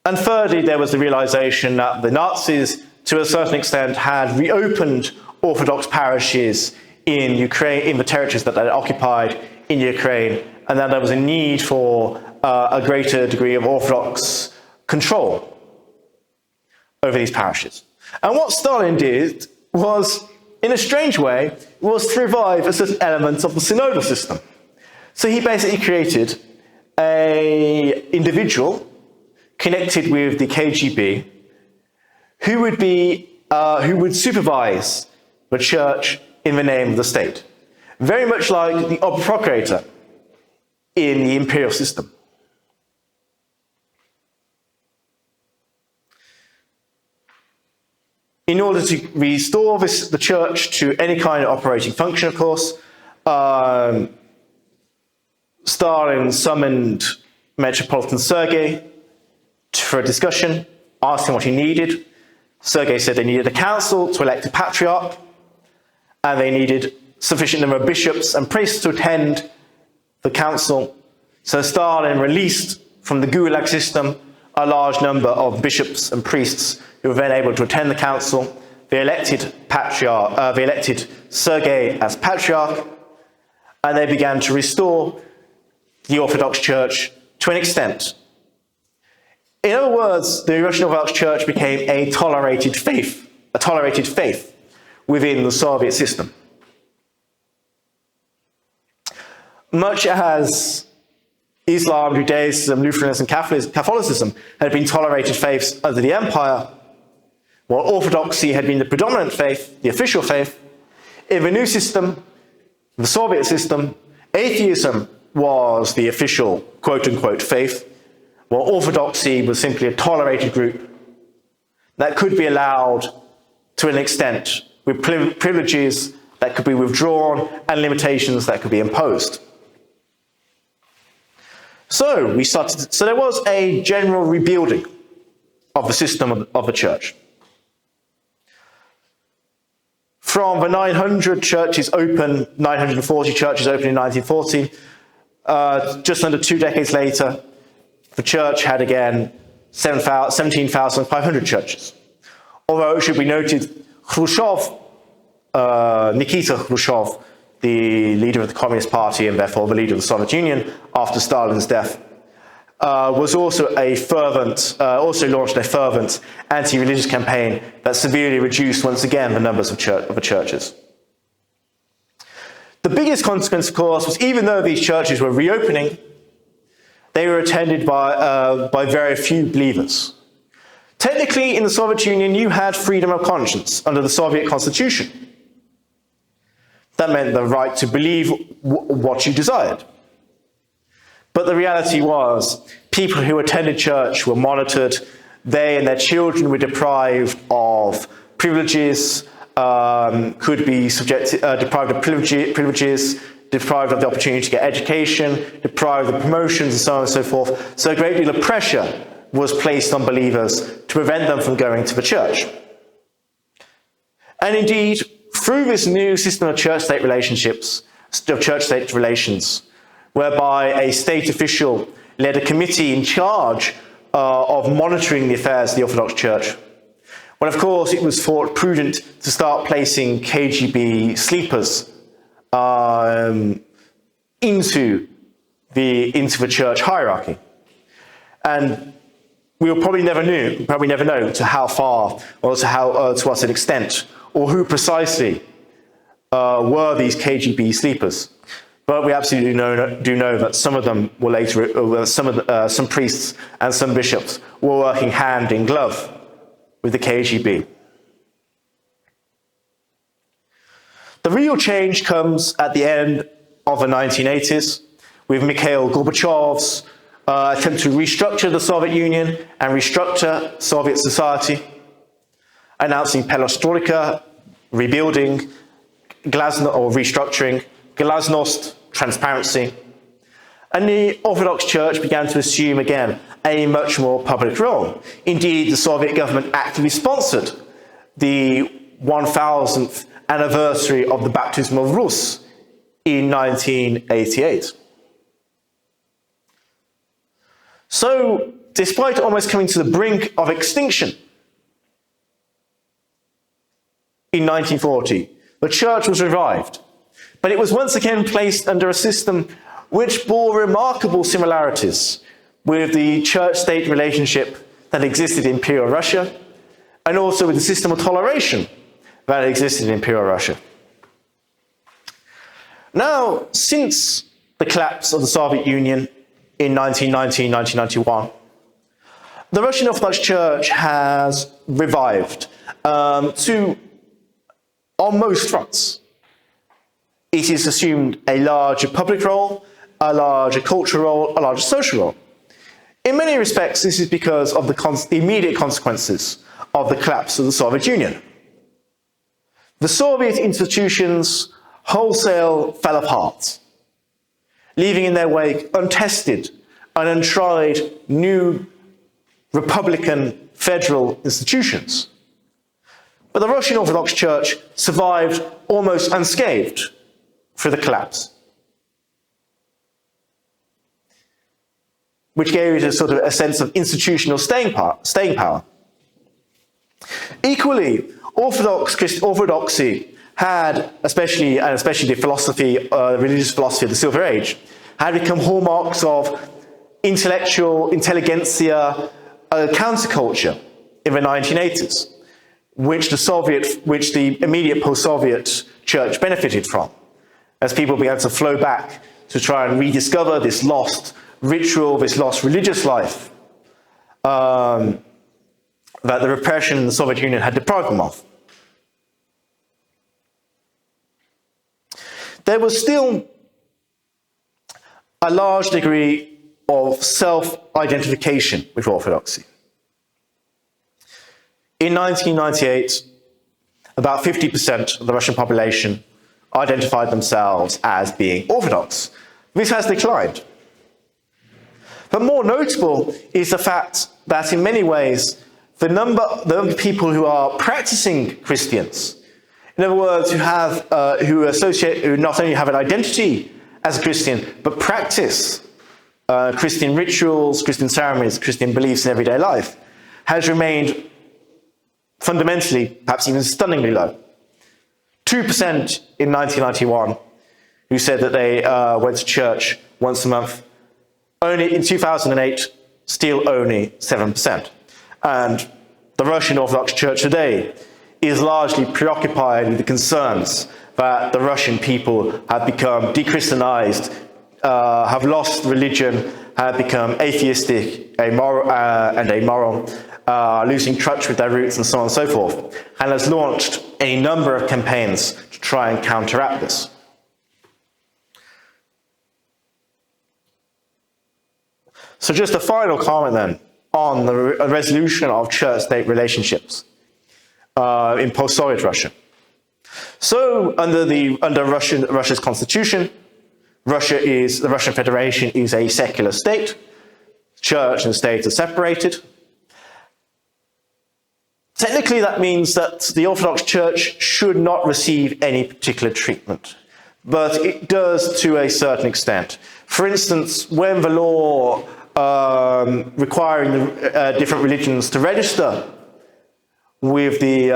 And thirdly, there was the realization that the Nazis, to a certain extent, had reopened Orthodox parishes in Ukraine, in the territories that they had occupied in Ukraine, and that there was a need for a greater degree of Orthodox control over these parishes. And what Stalin did was, in a strange way, was to revive a certain element of the synodal system. So he basically created an individual connected with the KGB who would supervise the church in the name of the state. Very much like the Oberprocurator in the imperial system. In order to restore the church to any kind of operating function, of course, Stalin summoned Metropolitan Sergei for a discussion, asked him what he needed. Sergei said they needed a council to elect a patriarch, and they needed sufficient number of bishops and priests to attend the council. So Stalin released from the Gulag system a large number of bishops and priests who were then able to attend the council. They elected Sergei as patriarch, and they began to restore the Orthodox Church to an extent. In other words, the Russian Orthodox Church became a tolerated faith within the Soviet system. Much as Islam, Judaism, Lutheranism, Catholicism had been tolerated faiths under the empire, while Orthodoxy had been the predominant faith, the official faith, in the new system, the Soviet system, atheism was the official quote-unquote faith, while Orthodoxy was simply a tolerated group that could be allowed to an extent, with privileges that could be withdrawn and limitations that could be imposed. So there was a general rebuilding of the system of the church. From the 940 churches open in 1940, just under 2 decades later, the church had again 17,500 churches. Although it should be noted, Nikita Khrushchev, the leader of the Communist Party and therefore the leader of the Soviet Union after Stalin's death, was also also launched a fervent anti-religious campaign that severely reduced once again the numbers of the churches. The biggest consequence, of course, was even though these churches were reopening, they were attended by very few believers. Technically, in the Soviet Union, you had freedom of conscience under the Soviet constitution. That meant the right to believe what you desired. But the reality was, people who attended church were monitored. They and their children were deprived of privileges, could be deprived of privileges, deprived of the opportunity to get education, deprived of promotions, and so on and so forth. So a great deal of pressure was placed on believers to prevent them from going to the church. And indeed, through this new system of church-state relationships, of church-state relations, whereby a state official led a committee in charge of monitoring the affairs of the Orthodox Church, when of course it was thought prudent to start placing KGB sleepers into the church hierarchy. And we will probably never know to how far or to what extent or who precisely were these KGB sleepers. But we absolutely do know that some of them were later, some priests and some bishops were working hand in glove with the KGB. The real change comes at the end of the 1980s with Mikhail Gorbachev's attempt to restructure the Soviet Union and restructure Soviet society, announcing perestroika, rebuilding, restructuring, glasnost, transparency, and the Orthodox Church began to assume again a much more public role. Indeed, the Soviet government actively sponsored the 1000th anniversary of the baptism of Rus in 1988. So, despite almost coming to the brink of extinction in 1940, the church was revived, but it was once again placed under a system which bore remarkable similarities with the church-state relationship that existed in Imperial Russia, and also with the system of toleration that existed in Imperial Russia. Now, since the collapse of the Soviet Union in 1990-1991, the Russian Orthodox Church has revived on most fronts. It has assumed a larger public role, a larger cultural role, a larger social role. In many respects, this is because of the immediate consequences of the collapse of the Soviet Union. The Soviet institutions wholesale fell apart, leaving in their wake untested and untried new republican federal institutions. But the Russian Orthodox Church survived almost unscathed through the collapse, which gave it a sense of institutional staying power. Equally, Orthodoxy had, especially the philosophy, religious philosophy of the Silver Age, had become hallmarks of intelligentsia counterculture in the 1980s, which the immediate post-Soviet church benefited from, as people began to flow back to try and rediscover this lost ritual, this lost religious life that the repression in the Soviet Union had deprived them of. There was still a large degree of self-identification with Orthodoxy. In 1998, about 50% of the Russian population identified themselves as being Orthodox. This has declined. But more notable is the fact that in many ways, the number of people who are practicing Christians, in other words, who not only have an identity as a Christian, but practice Christian rituals, Christian ceremonies, Christian beliefs in everyday life, has remained fundamentally, perhaps even stunningly low. 2% in 1991 who said that they went to church once a month. Only in 2008, still only 7%. And the Russian Orthodox Church today is largely preoccupied with the concerns that the Russian people have become de-Christianized, have lost religion, have become atheistic, amoral, losing touch with their roots, and so on and so forth, and has launched a number of campaigns to try and counteract this. So just a final comment then on the resolution of church-state relationships in post-Soviet Russia. So under Russia's constitution, the Russian Federation is a secular state. Church and state are separated. Technically, that means that the Orthodox Church should not receive any particular treatment, but it does to a certain extent. For instance, when the law requiring the different religions to register with the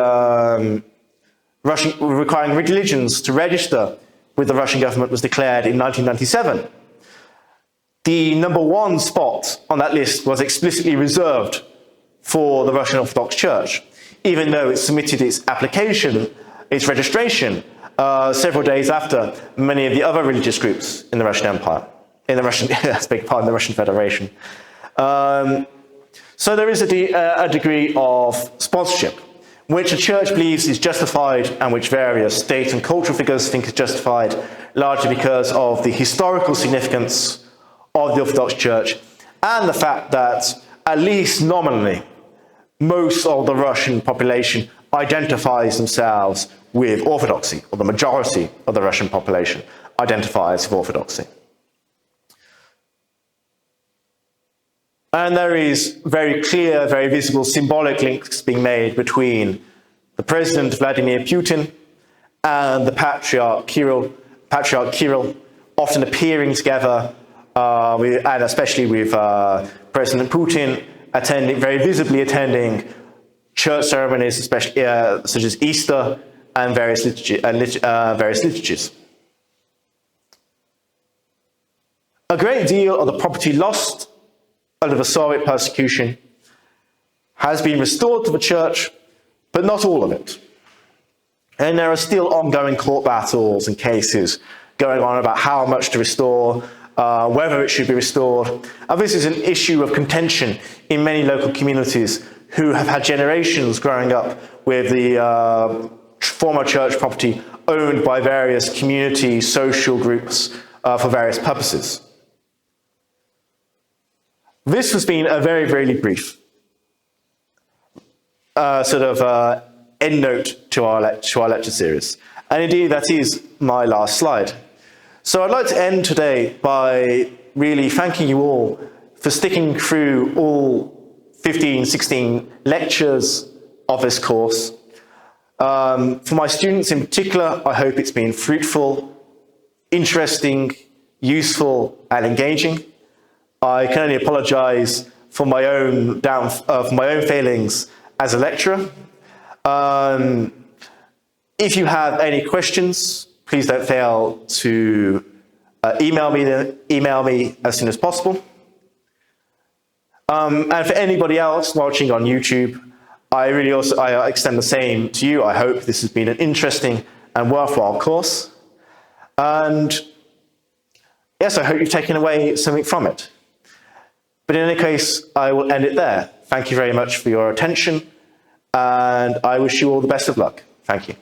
requiring religions to register with the Russian government was declared in 1997, the number one spot on that list was explicitly reserved for the Russian Orthodox Church, even though it submitted its application, its registration, several days after many of the other religious groups in the Russian Empire, in the Russian, the Russian Federation. So there is a degree of sponsorship, which the church believes is justified and which various state and cultural figures think is justified, largely because of the historical significance of the Orthodox Church and the fact that, at least nominally, most of the Russian population identifies themselves with Orthodoxy, or the majority of the Russian population identifies with Orthodoxy. And there is very clear, very visible symbolic links being made between the President Vladimir Putin and the Patriarch Kirill, often appearing together, and especially with President Putin very visibly attending church ceremonies, especially such as Easter and various liturgies. A great deal of the property lost under the Soviet persecution has been restored to the church, but not all of it. And there are still ongoing court battles and cases going on about how much to restore, whether it should be restored. And this is an issue of contention in many local communities who have had generations growing up with the former church property owned by various community social groups for various purposes. This has been a very, very brief end note to our lecture series. And indeed, that is my last slide. So I'd like to end today by really thanking you all for sticking through all 15, 16 lectures of this course. For my students in particular, I hope it's been fruitful, interesting, useful, and engaging. I can only apologize for my own failings as a lecturer. If you have any questions, please don't fail to email me as soon as possible. And for anybody else watching on YouTube, I extend the same to you. I hope this has been an interesting and worthwhile course. And yes, I hope you've taken away something from it. But in any case, I will end it there. Thank you very much for your attention, and I wish you all the best of luck. Thank you.